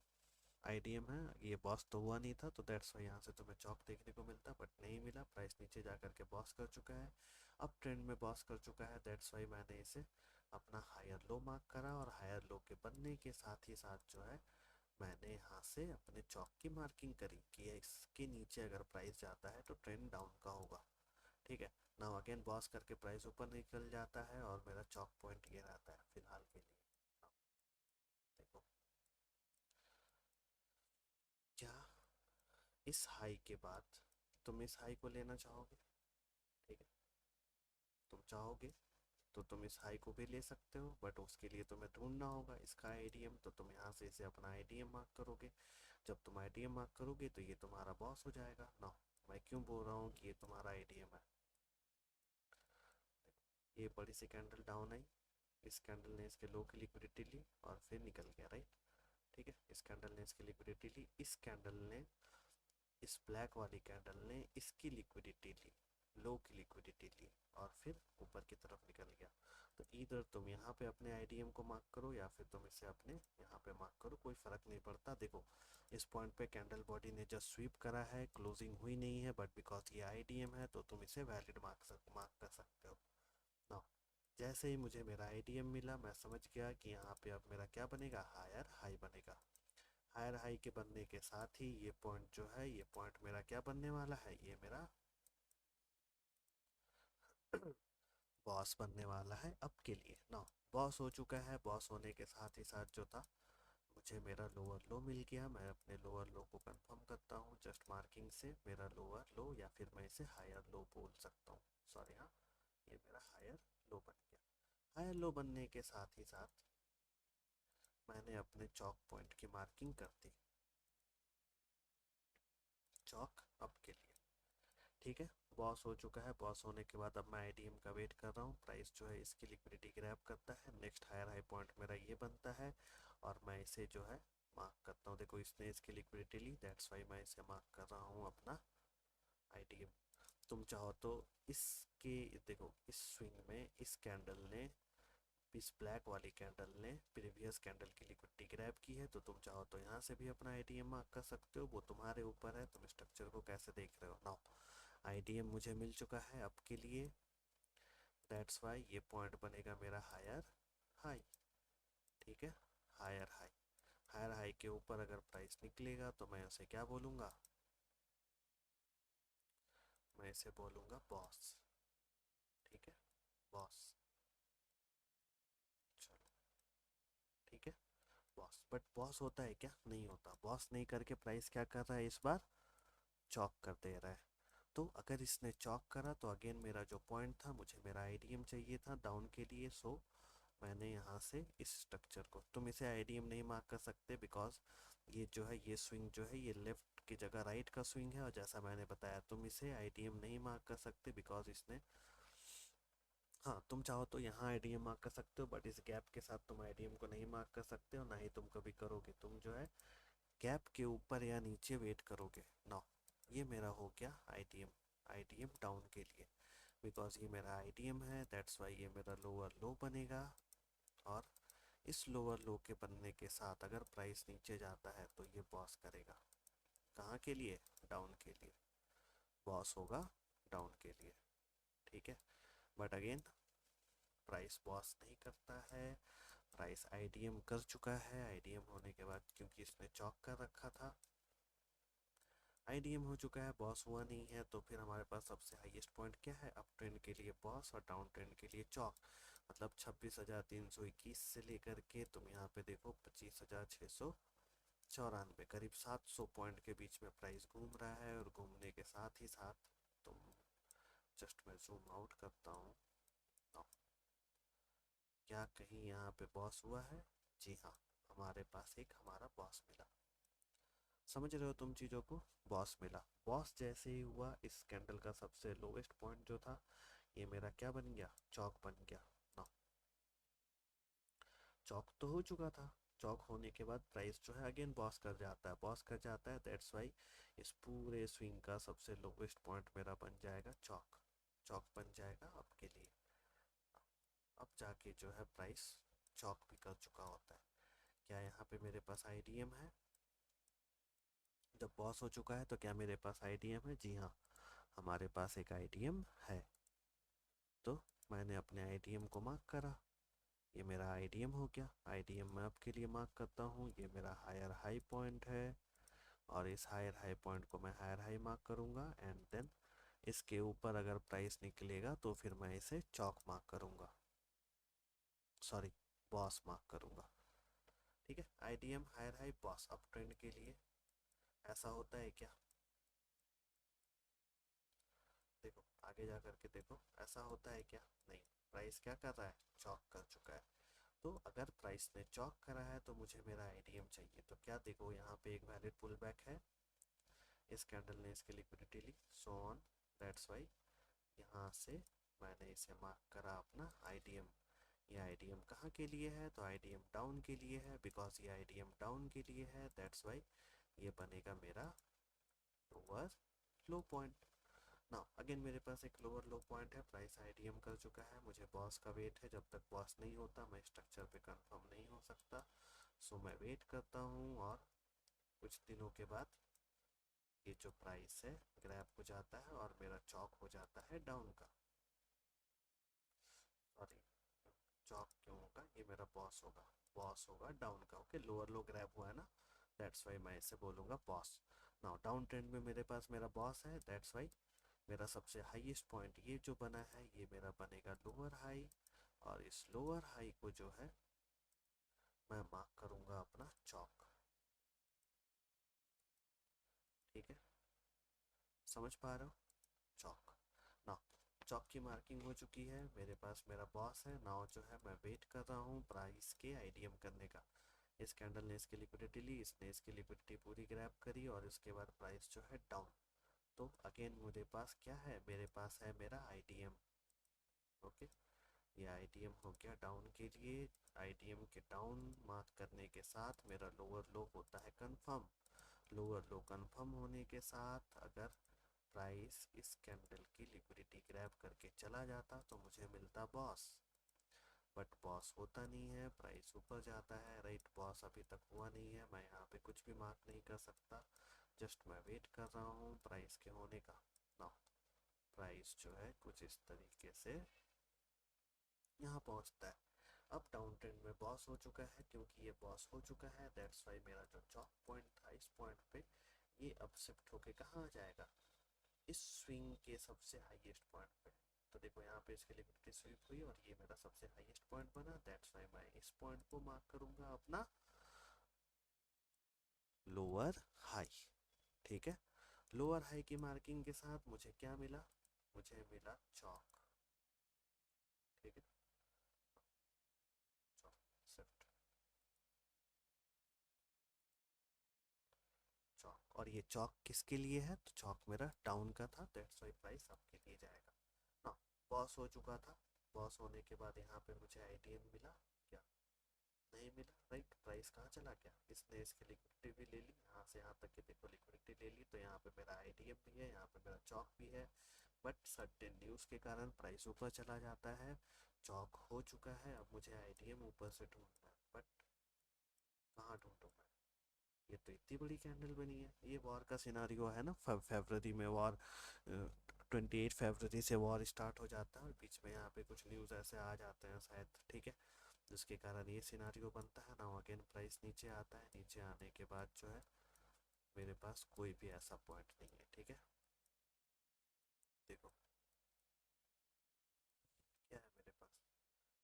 [SPEAKER 1] आईडीएम है, ये बॉस तो हुआ नहीं था, तो दैट्स वाई यहाँ से तुम्हें चौक देखने को मिलता, बट नहीं मिला। प्राइस नीचे जा करके बॉस कर चुका है, अब ट्रेंड में बॉस कर चुका है, दैट्स वाई मैंने इसे अपना हायर लो मार्क करा, और हायर लो के बनने के साथ ही साथ जो है मैंने यहाँ से अपने चौक की मार्किंग करी कि इसके नीचे अगर प्राइस जाता है तो ट्रेंड डाउन का होगा। ठीक है, नाउ अगेन बॉस करके प्राइस ऊपर निकल जाता है और मेरा चौक पॉइंट ये रहता है फिलहाल के लिए। Now, देखो, क्या इस हाई के बाद तुम इस हाई को लेना चाहोगे। ठीक है, तुम चाहोगे तो तुम इस हाई को भी ले सकते हो, बट उसके लिए तुम्हें ढूंढना होगा इसका आईडीएम। तो तुम यहाँ से इसे अपना आईडीएम मार्क करोगे, जब तुम आईडीएम मार्क करोगे तो ये तुम्हारा बॉस हो जाएगा ना। मैं क्यों बोल रहा हूँ कि ये तुम्हारा आईडीएम है, ये बड़ी सी कैंडल डाउन आई, इस कैंडल ने इसके लो की लिक्विडिटी ली और फिर निकल गया, राइट। ठीक है, इस कैंडल ने इसकी लिक्विडिटी ली, इस कैंडल ने, इस ब्लैक वाली कैंडल ने इसकी लिक्विडिटी ली, लो की लिक्विडिटी ली, और फिर ऊपर की तरफ निकल गया। तो इधर तुम यहाँ पे अपने आईडीएम को मार्क करो या फिर तुम इसे अपने यहाँ पे मार्क करो, कोई फर्क नहीं पड़ता। देखो, इस पॉइंट पे कैंडल बॉडी ने जस्ट स्वीप करा है, क्लोजिंग हुई नहीं है, बट बिकॉज ये आईडीएम है तो तुम इसे वैलिड मार्क कर सकते हो ना। जैसे ही मुझे मेरा आईडीएम मिला, मैं समझ गया कि यहाँ पे अब मेरा क्या बनेगा, हायर हाई बनेगा। हायर हाई के बनने के साथ ही ये पॉइंट जो है, ये पॉइंट मेरा क्या बनने वाला है, ये मेरा बॉस बनने वाला है अब के लिए ना। बॉस हो चुका है, बॉस होने के साथ ही साथ जो था, मुझे मेरा लोअर लो मिल गया। मैं अपने लोअर लो को कंफर्म करता हूँ जस्ट मार्किंग से, मेरा लोअर लो, या फिर मैं इसे हायर लो बोल सकता हूँ, सॉरी हाँ, ये मेरा हायर लो बन गया। हायर लो बनने के साथ ही साथ मैंने अपने चौक पॉइंट की मार्किंग कर दी, चौक अप के लिए। ठीक है, बॉस हो चुका है, बॉस होने के बाद अब मैं आईडीएम का वेट कर रहा हूँ, प्राइस जो है इसकी लिक्विडिटी ग्रैब करता है, नेक्स्ट हायर हाई पॉइंट मेरा ये बनता है, और मैं इसे जो है मार्क करता हूँ। देखो, इसने इसकी लिक्विडिटी ली, दैट्स वाई मैं इसे मार्क कर रहा हूँ अपना आईडीएम। तुम चाहो तो इसके, देखो इस स्विंग में इस कैंडल ने, इस ब्लैक वाली कैंडल ने प्रीवियस कैंडल की लिक्विडिटी ग्रैब की है, तो तुम चाहो तो यहाँ से भी अपना आईडीएम मार्क कर सकते हो, वो तुम्हारे ऊपर है, तुम स्ट्रक्चर को कैसे देख रहे हो। नाउ आईडीएम मुझे मिल चुका है अब के लिए, दैट्स वाई ये पॉइंट बनेगा मेरा हायर हाई। ठीक है, हायर हाई, हायर हाई के ऊपर अगर प्राइस निकलेगा तो मैं उसे क्या बोलूँगा, मैं इसे बोलूँगा बॉस। ठीक है, बॉस। चलो, ठीक है, बॉस। बट बॉस होता है क्या? नहीं होता। बॉस नहीं करके प्राइस क्या कर रहा है इस बार, चॉक कर दे रहा है। तो अगर इसने चॉक करा तो अगेन मेरा जो पॉइंट था, मुझे मेरा आईडीएम चाहिए था डाउन के लिए, सो मैंने यहाँ से इस स्ट्रक्चर को, तुम इसे आईडीएम नहीं मार्क कर सकते बिकॉज ये जो है, ये स्विंग जो है ये लेफ्ट की जगह राइट का स्विंग है, और जैसा मैंने बताया तुम इसे आईडीएम नहीं मार्क कर सकते बिकॉज इसने, हाँ तुम चाहो तो यहाँ आईडीएम मार्क कर सकते हो बट इस गैप के साथ तुम आईडीएम को नहीं मार्क कर सकते हो, ना ही तुम कभी करोगे। तुम जो है गैप के ऊपर या नीचे वेट करोगे। नाउ ये मेरा हो गया आईडीएम, आईडीएम डाउन के लिए, बिकॉज ये मेरा आईडीएम है, दैट्स वाई ये मेरा लोअर लो बनेगा। और इस लोअर लो के बनने के साथ अगर प्राइस नीचे जाता है तो ये बॉस करेगा। कहाँ के लिए? डाउन के लिए। बॉस होगा डाउन के लिए। ठीक है, बट अगेन प्राइस बॉस नहीं करता है, प्राइस आईडीएम कर चुका है। आईडीएम होने के बाद क्योंकि इसने चॉक कर रखा था, आईडीएम हो चुका है, बॉस हुआ नहीं है, तो फिर हमारे पास सबसे हाईएस्ट पॉइंट क्या है, अप ट्रेंड के लिए बॉस और डाउन ट्रेंड के लिए चॉक। मतलब 26,321 से लेकर के तुम यहाँ पे देखो 25,694, करीब 700 पॉइंट के बीच में प्राइस घूम रहा है। और घूमने के साथ ही साथ तुम, जस्ट मैं जूम आउट करता हूँ, क्या कहीं यहाँ पे बॉस हुआ है? जी हाँ, हमारे पास एक हमारा बॉस मिला। समझ रहे हो तुम चीज़ों को? बॉस मिला। बॉस जैसे ही हुआ, इस कैंडल का सबसे लोवेस्ट पॉइंट जो था, ये मेरा क्या बन गया, चौक बन गया। ना, चौक तो हो चुका था। चौक होने के बाद प्राइस जो है अगेन बॉस कर जाता है, बॉस कर जाता है, दैट्स वाई इस पूरे स्विंग का सबसे लोवेस्ट पॉइंट मेरा बन जाएगा चौक। चौक बन जाएगा आपके लिए। अब जाके जो है प्राइस चौक भी कर चुका होता है। क्या यहाँ पे मेरे पास आईडीएम है? जब बॉस हो चुका है तो क्या मेरे पास आईडीएम है? जी हाँ, हमारे पास एक आईडीएम है। तो मैंने अपने आईडीएम को मार्क करा, ये मेरा आईडीएम हो गया। आईडीएम मैं आपके लिए मार्क करता हूँ, ये मेरा हायर हाई पॉइंट है, और इस हायर हाई पॉइंट को मैं हायर हाई मार्क करूँगा, एंड देन इसके ऊपर अगर प्राइस निकलेगा तो फिर मैं इसे चौक मार्क करूँगा, सॉरी बॉस मार्क करूँगा। ठीक है, IDM higher high BOS up trend के लिए। ऐसा होता है क्या? देखो आगे जा करके देखो, ऐसा होता है क्या? नहीं। प्राइस क्या कर रहा है, चौक कर चुका है। तो अगर प्राइस ने चौक करा है तो मुझे मेरा आईडीएम चाहिए। तो क्या देखो, यहाँ पे एक वैलिड पुल बैक है, इस कैंडल ने इसकी लिक्विडिटी ली, सो ऑन, दैट्स वाई यहाँ से मैंने इसे मार्क करा अपना आईडीएम। ये आईडीएम कहाँ के लिए है? तो आईडीएम डाउन के लिए है, बिकॉज ये आईडीएम डाउन के लिए है, दैट्स वाई ये बनेगा मेरा लोअर लो पॉइंट। नाउ अगेन मेरे पास एक लोअर लो पॉइंट है, प्राइस आईडीएम कर चुका है, मुझे बॉस का वेट है। जब तक बॉस नहीं होता मैं स्ट्रक्चर पे कंफर्म नहीं हो सकता, सो मैं वेट करता हूँ। और कुछ दिनों के बाद ये जो प्राइस है ग्रैब हो जाता है और मेरा चौक हो जाता है डाउन का। सॉरी, चौक क्यों होगा, ये मेरा बॉस होगा, बॉस होगा डाउन का। ओके, लोअर लो ग्रैब हुआ है ना, दैट्स वाई मैं इसे बोलूँगा बॉस। नाउ डाउन ट्रेंड में मेरे पास मेरा बॉस है, दैट्स वाई मेरा सबसे हाईएस्ट पॉइंट ये जो बना है ये मेरा बनेगा लोअर हाई। और इस लोअर हाई को जो है मैं मार्क करूंगा अपना चौक। ठीक है, समझ पा रहे हो? चौक। नाउ चौक की मार्किंग हो चुकी है, मेरे पास मेरा बॉस है। नाउ जो है मैं वेट कर रहा हूँ प्राइस के आईडीएम करने का। इस कैंडल ने इसकी लिक्विडिटी ली, इसने इसकी लिक्विडिटी पूरी ग्रैब करी, और इसके बाद प्राइस जो है डाउन। तो अगेन मेरे पास क्या है, मेरे पास है मेरा आईडीएम। ओके, ये आईडीएम हो गया डाउन के लिए। आईडीएम के डाउन मार्क करने के साथ मेरा लोअर लो होता है कंफर्म। लोअर लो कंफर्म होने के साथ अगर प्राइस इस कैंडल की लिक्विडिटी ग्रैब करके चला जाता तो मुझे मिलता बॉस। बट बॉस होता नहीं है, प्राइस ऊपर जाता है, राइट। बॉस अभी तक हुआ नहीं है, मैं यहाँ पे कुछ भी मार्क नहीं कर सकता, जस्ट मैं वेट कर रहा हूँ प्राइस के होने का। नाउ प्राइस जो है कुछ इस तरीके से यहाँ पहुँचता है। अब डाउन ट्रेंड में बॉस हो चुका है, क्योंकि ये बॉस हो चुका है दैट्स वाई मेरा जो चॉक पॉइंट था इस पॉइंट पे ये अब शिफ्ट होके कहाँ आ जाएगा, इस स्विंग के सबसे हाईएस्ट पॉइंट पे। तो देखो यहाँ पे इसके लिक्विडिटी स्वीप हुई और ये मेरा सबसे हाईएस्ट पॉइंट बना दैट्स वाई मैं इस पॉइंट को मार्क करूंगा अपना लोअर हाई। ठीक है, लोअर हाई की मार्किंग के साथ मुझे क्या मिला, मुझे मिला चौक। ठीक है, चौक शिफ्ट चौक, और ये चौक किसके लिए है, तो चौक मेरा डाउन का था दैट्स वाई प्राइस आपके लिए जाएगा ना। बॉस हो चुका था, बॉस होने के बाद यहाँ पे मुझे आईटीएम मिला क्या, नहीं मिला, राइट। प्राइस कहाँ चला गया, इसने इसकी लिक्विडिटी भी ले ली, यहाँ से यहाँ तक की देखो लिक्विडिटी ले ली, तो यहाँ पे मेरा आईटीएम भी है, यहाँ पे मेरा चौक भी है। बट सर्टेन न्यूज़ के कारण प्राइस ऊपर चला जाता है, चौक हो चुका है, अब मुझे आईटीएम ऊपर से ढूंढना है, बट कहाँ ढूंढूं मैं, ये तो इतनी बड़ी कैंडल बनी है। ये वॉर का सिनारियो है ना, फरवरी में वॉर, 28 फरवरी से वॉर स्टार्ट हो जाता है और बीच में यहाँ पे कुछ न्यूज़ ऐसे आ जाते हैं शायद, ठीक है, जिसके कारण ये सिनारियो बनता है ना। अगेन प्राइस नीचे आता है, नीचे आने के बाद जो है मेरे पास कोई भी ऐसा पॉइंट नहीं है। ठीक है, देखो क्या है मेरे पास,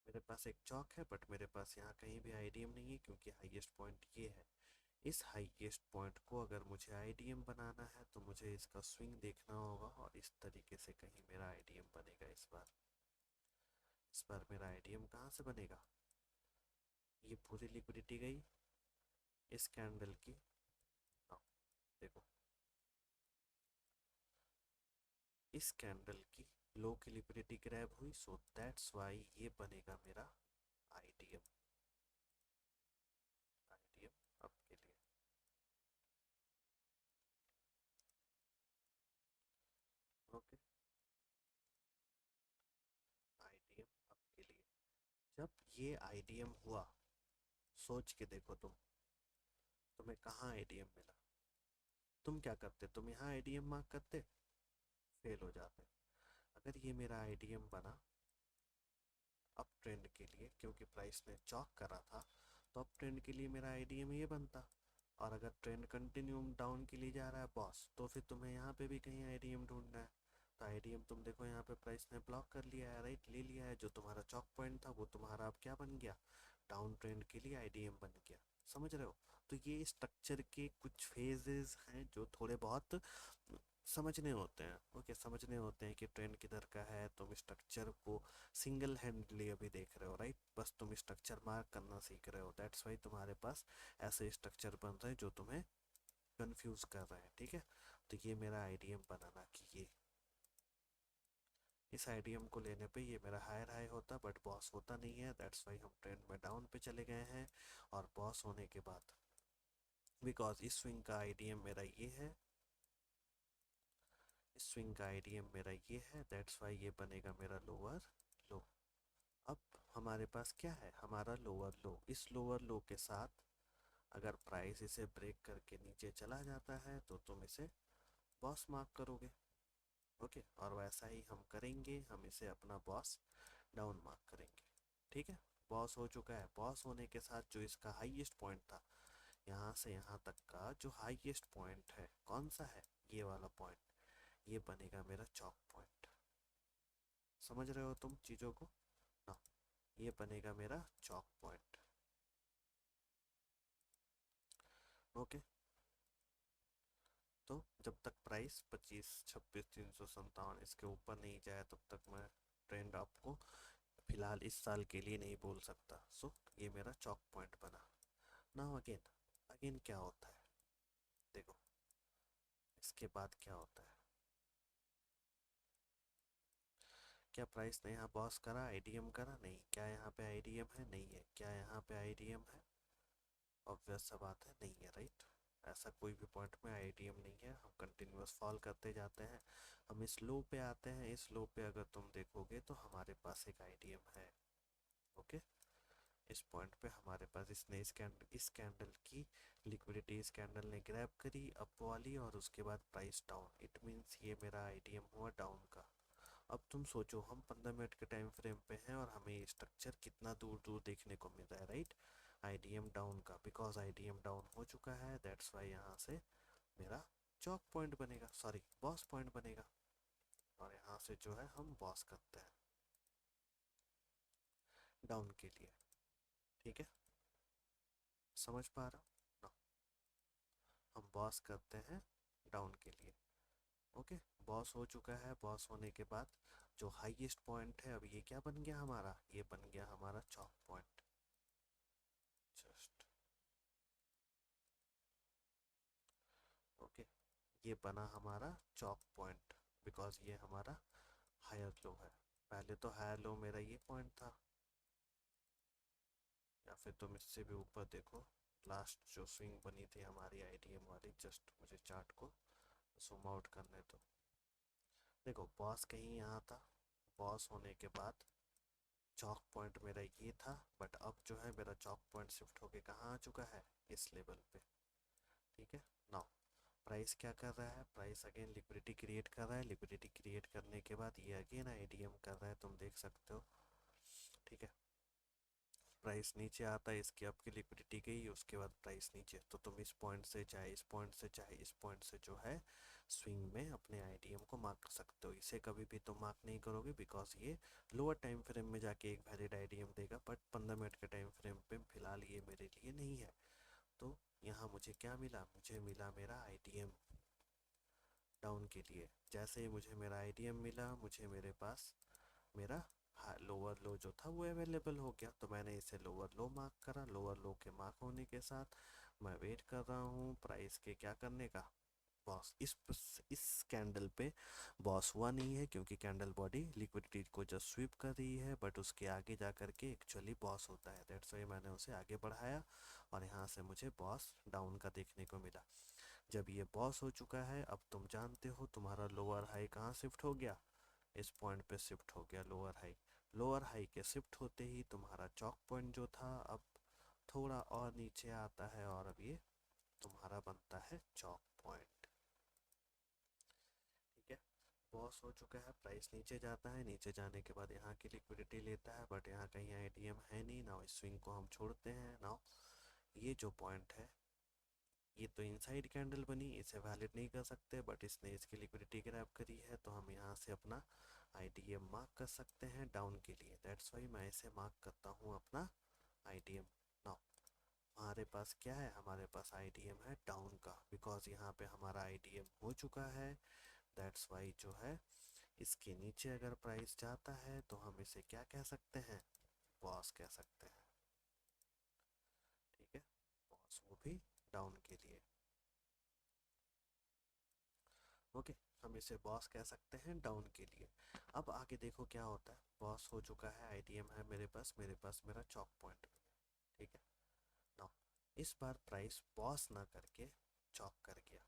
[SPEAKER 1] मेरे पास एक चौक है बट मेरे पास यहाँ कहीं भी आईडीएम नहीं है, क्योंकि हाईएस्ट पॉइंट ये है। इस हाईएस्ट पॉइंट को अगर मुझे आईडीएम बनाना है तो मुझे इसका स्विंग देखना होगा, और इस तरीके से कहीं मेरा आईडीएम बनेगा इस बार। इस बार मेरा आईडीएम कहाँ से बनेगा, ये पूरी लिक्विडिटी गई इस कैंडल की। हाँ, देखो इस कैंडल की लो की लिक्विडिटी ग्रैब हुई, सो दैट्स वाई ये बनेगा मेरा आईडीएम। आईडीएम अब के लिए, ओके, आईडीएम अब के लिए। जब ये आईडीएम हुआ, सोच के देखो तुम्हें कहाँ आईडीएम मिला, तुम क्या करते, तुम यहाँ आईडीएम मार्क करते, फेल हो जाते। अगर ये मेरा आईडीएम बना अप ट्रेंड के लिए, क्योंकि प्राइस ने चौक करा था, तो अप ट्रेंड के लिए मेरा आईडीएम ये बनता। और अगर ट्रेंड कंटिन्यू डाउन के लिए जा रहा है बॉस, तो फिर तुम्हें यहाँ पे भी कहीं आईडीएम ढूंढना है। तो आईडीएम तुम देखो यहाँ पे प्राइस ने ब्लॉक कर लिया है, राइट, ले लिया है। जो तुम्हारा चौक पॉइंट था वो तुम्हारा अब क्या बन गया, डाउन ट्रेंड के लिए आईडीएम बन गया। समझ रहे हो, तो ये स्ट्रक्चर के कुछ फेजेस हैं जो थोड़े बहुत समझने होते हैं। ओके, समझने होते हैं कि ट्रेंड किधर का है। तुम स्ट्रक्चर को सिंगल हैंडली अभी देख रहे हो, राइट, बस तुम स्ट्रक्चर मार्क करना सीख रहे हो, दैट्स वाई तुम्हारे पास ऐसे स्ट्रक्चर बन रहे हैं जो तुम्हें कंफ्यूज कर रहे हैं। ठीक है, तो ये मेरा आईडीएम बनाना कि ये इस आईडीएम को लेने पे ये मेरा हायर हाई होता, बट बॉस होता नहीं है, दैट्स वाई हम ट्रेंड में डाउन पे चले गए हैं। और बॉस होने के बाद, बिकॉज इस स्विंग का आईडीएम मेरा ये है, इस स्विंग का आईडीएम मेरा ये है, दैट्स वाई ये बनेगा मेरा लोअर लो। अब हमारे पास क्या है, हमारा लोअर लो। इस लोअर लो के साथ अगर प्राइस इसे ब्रेक करके नीचे चला जाता है तो तुम इसे बॉस मार्क करोगे। ओके, और वैसा ही हम करेंगे, हम इसे अपना बॉस डाउन मार्क करेंगे। ठीक है, बॉस हो चुका है। बॉस होने के साथ जो इसका हाईएस्ट पॉइंट था, यहाँ से यहाँ तक का जो हाईएस्ट पॉइंट है कौन सा है, ये वाला पॉइंट, ये बनेगा मेरा चौक पॉइंट। समझ रहे हो तुम चीज़ों को ना, ये बनेगा मेरा चौक पॉइंट। ओके, तो जब तक प्राइस 25, 26, 357 इसके ऊपर नहीं जाए तब तक मैं ट्रेंड आपको फिलहाल इस साल के लिए नहीं बोल सकता। सो ये मेरा चौक पॉइंट बना। नाउ अगेन, अगेन क्या होता है, देखो इसके बाद क्या होता है। क्या प्राइस ने यहाँ बॉस करा, आईडीएम करा, नहीं। क्या यहाँ पे आईडीएम है, नहीं है। क्या यहाँ पे आईडीएम है, ऑब्वियस सा बात है नहीं है, राइट। ऐसा कोई भी पॉइंट में आईडीएम नहीं है, हम कंटिन्यूअस फॉल करते जाते हैं। हम इस लो पे आते हैं, इस लो पे अगर तुम देखोगे तो हमारे पास एक आईडीएम है। ओके, इस पॉइंट पे हमारे पास इसने इस कैंडल की लिक्विडिटी इस कैंडल ने ग्रैब करी अप वाली, और उसके बाद प्राइस डाउन, इट मींस ये मेरा आईडीएम हुआ डाउन का। अब तुम सोचो, हम 15 मिनट के टाइम फ्रेम पे हैं और हमें स्ट्रक्चर कितना दूर दूर देखने को मिल रहा है, राइट। आईडीएम डाउन का, बिकॉज आईडीएम डाउन हो चुका है, दैट्स वाई यहाँ से मेरा चौक पॉइंट बनेगा, सॉरी बॉस पॉइंट बनेगा। और यहाँ से जो है हम बॉस करते हैं डाउन के लिए, ठीक है, समझ पा रहा हूँ ना। हम बॉस करते हैं डाउन के लिए, ओके। बॉस हो चुका है, बॉस होने के बाद जो हाईएस्ट पॉइंट है, अब ये क्या बन गया हमारा, ये बन गया हमारा चौक पॉइंट। जस्ट ओके, ये बना हमारा चौक पॉइंट, बिकॉज ये हमारा हायर लो है। पहले तो हायर लो मेरा ये पॉइंट था, या फिर तुम इससे भी ऊपर देखो, लास्ट जो स्विंग बनी थी हमारी आईडीएम वाली, जस्ट मुझे चार्ट को जूम आउट करने दो। देखो बॉस कहीं यहाँ था, बॉस होने के बाद चौक पॉइंट मेरा ये था, बट अब जो है मेरा चौक पॉइंट शिफ्ट होके कहाँ आ चुका है, इस लेवल पे, ठीक है। नाउ प्राइस क्या कर रहा है, प्राइस अगेन लिक्विडिटी क्रिएट कर रहा है, लिक्विडिटी क्रिएट करने के बाद ये अगेन आईडीएम कर रहा है, तुम देख सकते हो, ठीक है। प्राइस नीचे आता है, इसकी आपकी लिक्विडिटी गई, उसके बाद प्राइस नीचे, तो तुम इस पॉइंट से चाहे इस पॉइंट से चाहे इस पॉइंट से जो है स्विंग में अपने आईडीएम को मार्क कर सकते हो। इसे कभी भी तुम मार्क नहीं करोगे, बिकॉज ये लोअर टाइम फ्रेम में जाके एक वैलिड आईडीएम देगा, बट 15 मिनट के टाइम फ्रेम पे फिलहाल ये मेरे लिए नहीं है। तो यहाँ मुझे क्या मिला, मुझे मिला मेरा आईडीएम डाउन के लिए। जैसे ही मुझे मेरा आईडीएम मिला, मुझे मेरे पास मेरा लोअर लो जो था वो अवेलेबल हो गया, तो मैंने इसे लोअर लो मार्क करा। लोअर लो के मार्क होने के साथ मैं वेट कर रहा हूँ प्राइस के क्या करने का, बॉस। इस कैंडल पे बॉस हुआ नहीं है, क्योंकि कैंडल बॉडी लिक्विडिटी को जस्ट स्वीप कर रही है, बट उसके आगे जा कर के एक्चुअली बॉस होता है, दैट्स वाई मैंने उसे आगे बढ़ाया और यहाँ से मुझे बॉस डाउन का देखने को मिला। जब ये बॉस हो चुका है, अब तुम जानते हो तुम्हारा लोअर हाई कहाँ शिफ्ट हो गया, इस पॉइंट पे शिफ्ट हो गया लोअर हाई। लोअर हाई के शिफ्ट होते ही तुम्हारा चौक पॉइंट जो था अब थोड़ा और नीचे आता है, और अब ये तुम्हारा बनता है चौक पॉइंट, ठीक है। बॉस हो चुका है, प्राइस नीचे जाता है, नीचे जाने के बाद यहाँ की लिक्विडिटी लेता है, बट यहाँ कहीं आईडीएम है नहीं ना, इस स्विंग को हम छोड़ते हैं। नाउ ये जो पॉइंट है, ये तो इनसाइड कैंडल बनी, इसे वैलिड नहीं कर सकते, बट इसने इसकी लिक्विडिटी ग्रैब करी है, तो हम यहाँ से अपना आईडीएम मार्क कर सकते हैं डाउन के लिए, दैट्स वाई मैं इसे मार्क करता हूँ अपना आईडीएम। नाउ हमारे पास क्या है, हमारे पास आईडीएम है डाउन का, बिकॉज यहाँ पे हमारा आईडीएम हो चुका है, दैट्स वाई जो है इसके नीचे अगर प्राइस जाता है तो हम इसे क्या कह सकते हैं, बॉस कह सकते हैं, ठीक है। बॉस वो भी डाउन के लिए, ओके। हम इसे बॉस कह सकते हैं डाउन के लिए। अब आगे देखो क्या होता है, बॉस हो चुका है, आईडीएम है मेरे पास मेरा चौक पॉइंट भी है, ठीक है। नाउ इस बार प्राइस बॉस ना करके चौक कर गया,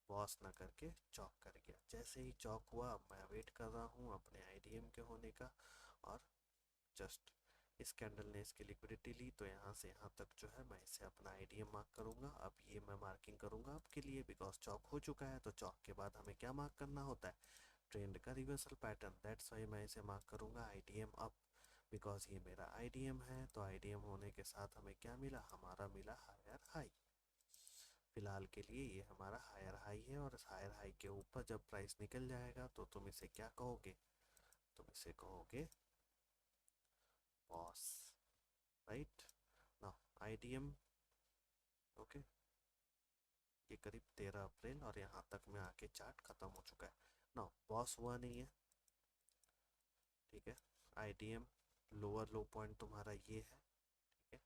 [SPEAKER 1] बॉस ना करके चौक कर गया। जैसे ही चौक हुआ, मैं वेट कर रहा हूँ अपने आईडीएम के होने का, और जस्ट इस कैंडल ने इसकी लिक्विडिटी ली, तो यहाँ से यहाँ तक जो है मैं इसे अपना आईडीएम मार्क करूंगा। अब ये मैं मार्किंग करूंगा आपके लिए, बिकॉज चौक हो चुका है, तो चौक के बाद हमें क्या मार्क करना होता है, ट्रेंड का रिवर्सल पैटर्न, दैट्स वाई मैं इसे मार्क करूंगा आईडीएम अप, बिकॉज ये मेरा आईडीएम है। तो आईडीएम होने के साथ हमें क्या मिला, हमारा मिला हायर हाई। फिलहाल के लिए ये हमारा हायर हाई है, और इस हायर हाई के ऊपर जब प्राइस निकल जाएगा तो तुम इसे क्या कहोगे, तुम इसे कहोगे boss, right. Now IDM, okay, ये करीब 13 अप्रैल, और यहाँ तक में आके चार्ट खत्म हो चुका है। नाउ बॉस हुआ नहीं है, ठीक है। आईडीएम लोअर लो पॉइंट तुम्हारा ये है, ठीक है,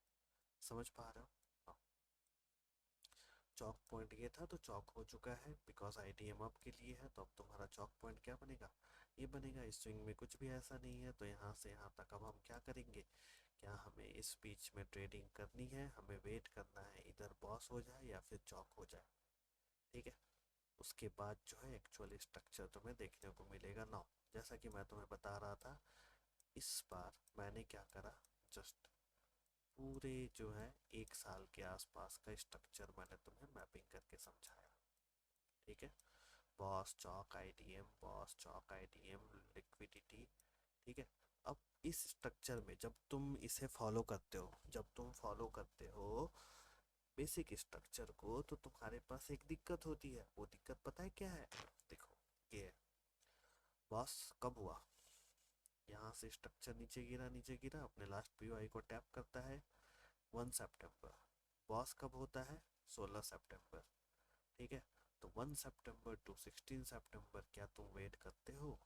[SPEAKER 1] समझ पा रहे हो। हाँ, चौक पॉइंट ये था, तो चौक हो चुका है, बिकॉज आईडीएम अप के लिए है, तो अब तुम्हारा चौक पॉइंट क्या बनेगा, ये बनेगा। इस स्विंग में कुछ भी ऐसा नहीं है, तो यहाँ से यहाँ तक अब हम क्या करेंगे, क्या हमें इस बीच में ट्रेडिंग करनी है, हमें वेट करना है इधर बॉस हो जाए या फिर चौक हो जाए, ठीक है। उसके बाद जो है एक्चुअल स्ट्रक्चर तुम्हें देखने को मिलेगा। नाउ जैसा कि मैं तुम्हें बता रहा था, इस बार मैंने क्या करा, जस्ट पूरे जो है 1 साल के आसपास का स्ट्रक्चर मैंने तुम्हें मैपिंग करके समझाया, ठीक है। बॉस चौक आईडीएम, बॉस चौक आईडीएम, लिक्विडिटी। ठीक है। अब इस स्ट्रक्चर में जब तुम इसे फॉलो करते हो, जब तुम फॉलो करते हो बेसिक स्ट्रक्चर को, तो तुम्हारे पास एक दिक्कत होती है। वो दिक्कत पता है क्या है? देखो, ये है, बॉस कब हुआ, यहाँ से स्ट्रक्चर नीचे गिरा, नीचे गिरा, अपने लास्ट पीओआई को टैप करता है 1 सितंबर। बॉस कब होता है? 16 सितंबर। ठीक है। तो 1 सितंबर टू 16 सितंबर क्या तुम वेट करते हो,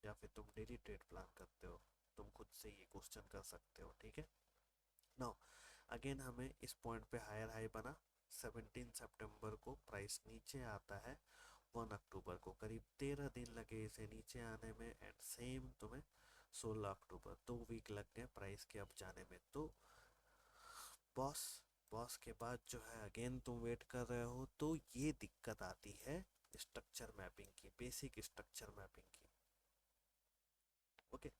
[SPEAKER 1] या फिर तुम डेली ट्रेड प्लान करते हो? तुम खुद से ये क्वेश्चन कर सकते हो। ठीक है। नाउ अगेन हमें इस पॉइंट पे हायर हाई बना, 17 सितंबर को प्राइस नीचे आता है, 1 अक्टूबर को करीब 13 दिन लगे इसे नीचे आने में, एंड सेम तुम्हें 16 अक्टूबर 2 वीक लग गए प्राइस के अब जाने में। तो बॉस, बॉस के बाद जो है अगेन तुम वेट कर रहे हो, तो ये दिक्कत आती है स्ट्रक्चर मैपिंग की, बेसिक स्ट्रक्चर मैपिंग की। ओके।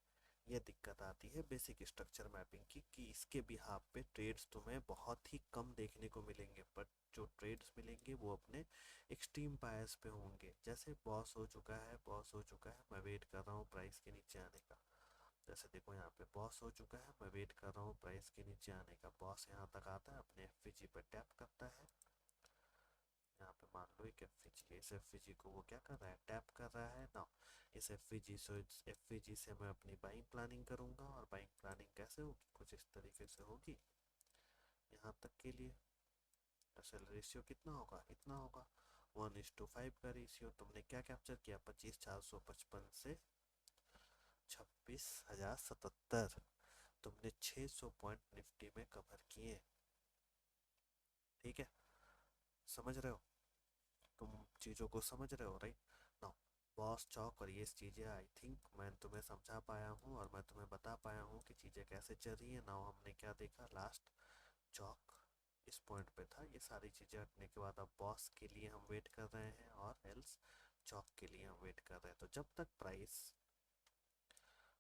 [SPEAKER 1] ये दिक्कत आती है बेसिक स्ट्रक्चर मैपिंग की, कि इसके बिहाफ पे ट्रेड्स तुम्हें बहुत ही कम देखने को मिलेंगे, बट जो ट्रेड्स मिलेंगे वो अपने एक्सट्रीम बायस पे होंगे। जैसे बॉस हो चुका है, बॉस हो चुका है, मैं वेट कर रहा हूँ प्राइस के नीचे आने का। जैसे देखो यहाँ पे बॉस हो चुका है, मैं वेट कर रहा हूँ प्राइस के नीचे आने का। बॉस यहाँ तक आता है, अपने एफवीजी पे टैप करता है। यहाँ पे मान लो एक एफवीजी, इस एफवीजी को वो क्या कर रहा है, टैप कर रहा है ना। इस एफवीजी से मैं अपनी बाइंग प्लानिंग करूंगा, और बाइंग प्लानिंग कैसे होगी, कुछ इस तरीके से होगी। यहाँ तक के लिए असल रेशियो कितना होगा, इतना होगा, 1:5 का रेशियो। तुमने क्या कैप्चर किया, 25,455 से 26,077, तुमने 600 पॉइंट निफ्टी में कवर किए। ठीक है। समझ रहे हो? तुम चीज़ों को समझ रहे हो, राइट? नाउ बॉस चौक और ये चीज़ें आई थिंक मैं तुम्हें समझा पाया हूँ, और मैं तुम्हें बता पाया हूँ कि चीज़ें कैसे चल रही है। नाउ हमने क्या देखा, लास्ट चौक इस पॉइंट पे था, ये सारी चीज़ें हटने के बाद अब बॉस के लिए हम वेट कर रहे हैं, और एल्स चौक के लिए हम वेट कर रहे हैं। तो जब तक प्राइस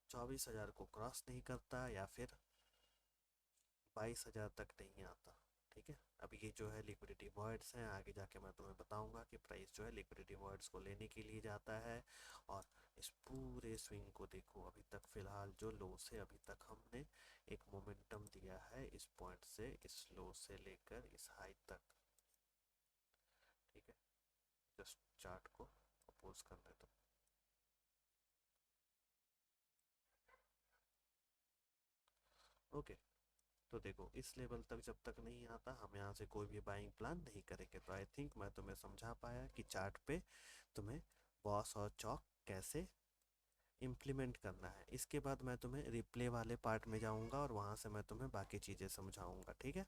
[SPEAKER 1] 24,000 को क्रॉस नहीं करता, या फिर 22,000 तक नहीं आता, ठीक है। अब ये जो है लिक्विडिटी वॉइड्स हैं, आगे जाके मैं तुम्हें बताऊंगा कि प्राइस जो है लिक्विडिटी वॉइड्स को लेने के लिए जाता है। और इस पूरे स्विंग को देखो, अभी तक फिलहाल जो लो से अभी तक हमने एक मोमेंटम दिया है, इस पॉइंट से इस लो से लेकर इस हाई तक। ठीक है। जस्ट चार्ट को अपोज करने दो। ओके। तो देखो, इस लेवल तक जब तक नहीं आता, हम यहाँ से कोई भी बाइंग प्लान नहीं करेंगे। तो आई थिंक मैं तुम्हें समझा पाया कि चार्ट पे तुम्हें बॉस और चौक कैसे इम्प्लीमेंट करना है। इसके बाद मैं तुम्हें रिप्ले वाले पार्ट में जाऊंगा, और वहां से मैं तुम्हें बाकी चीज़ें समझाऊंगा। ठीक है।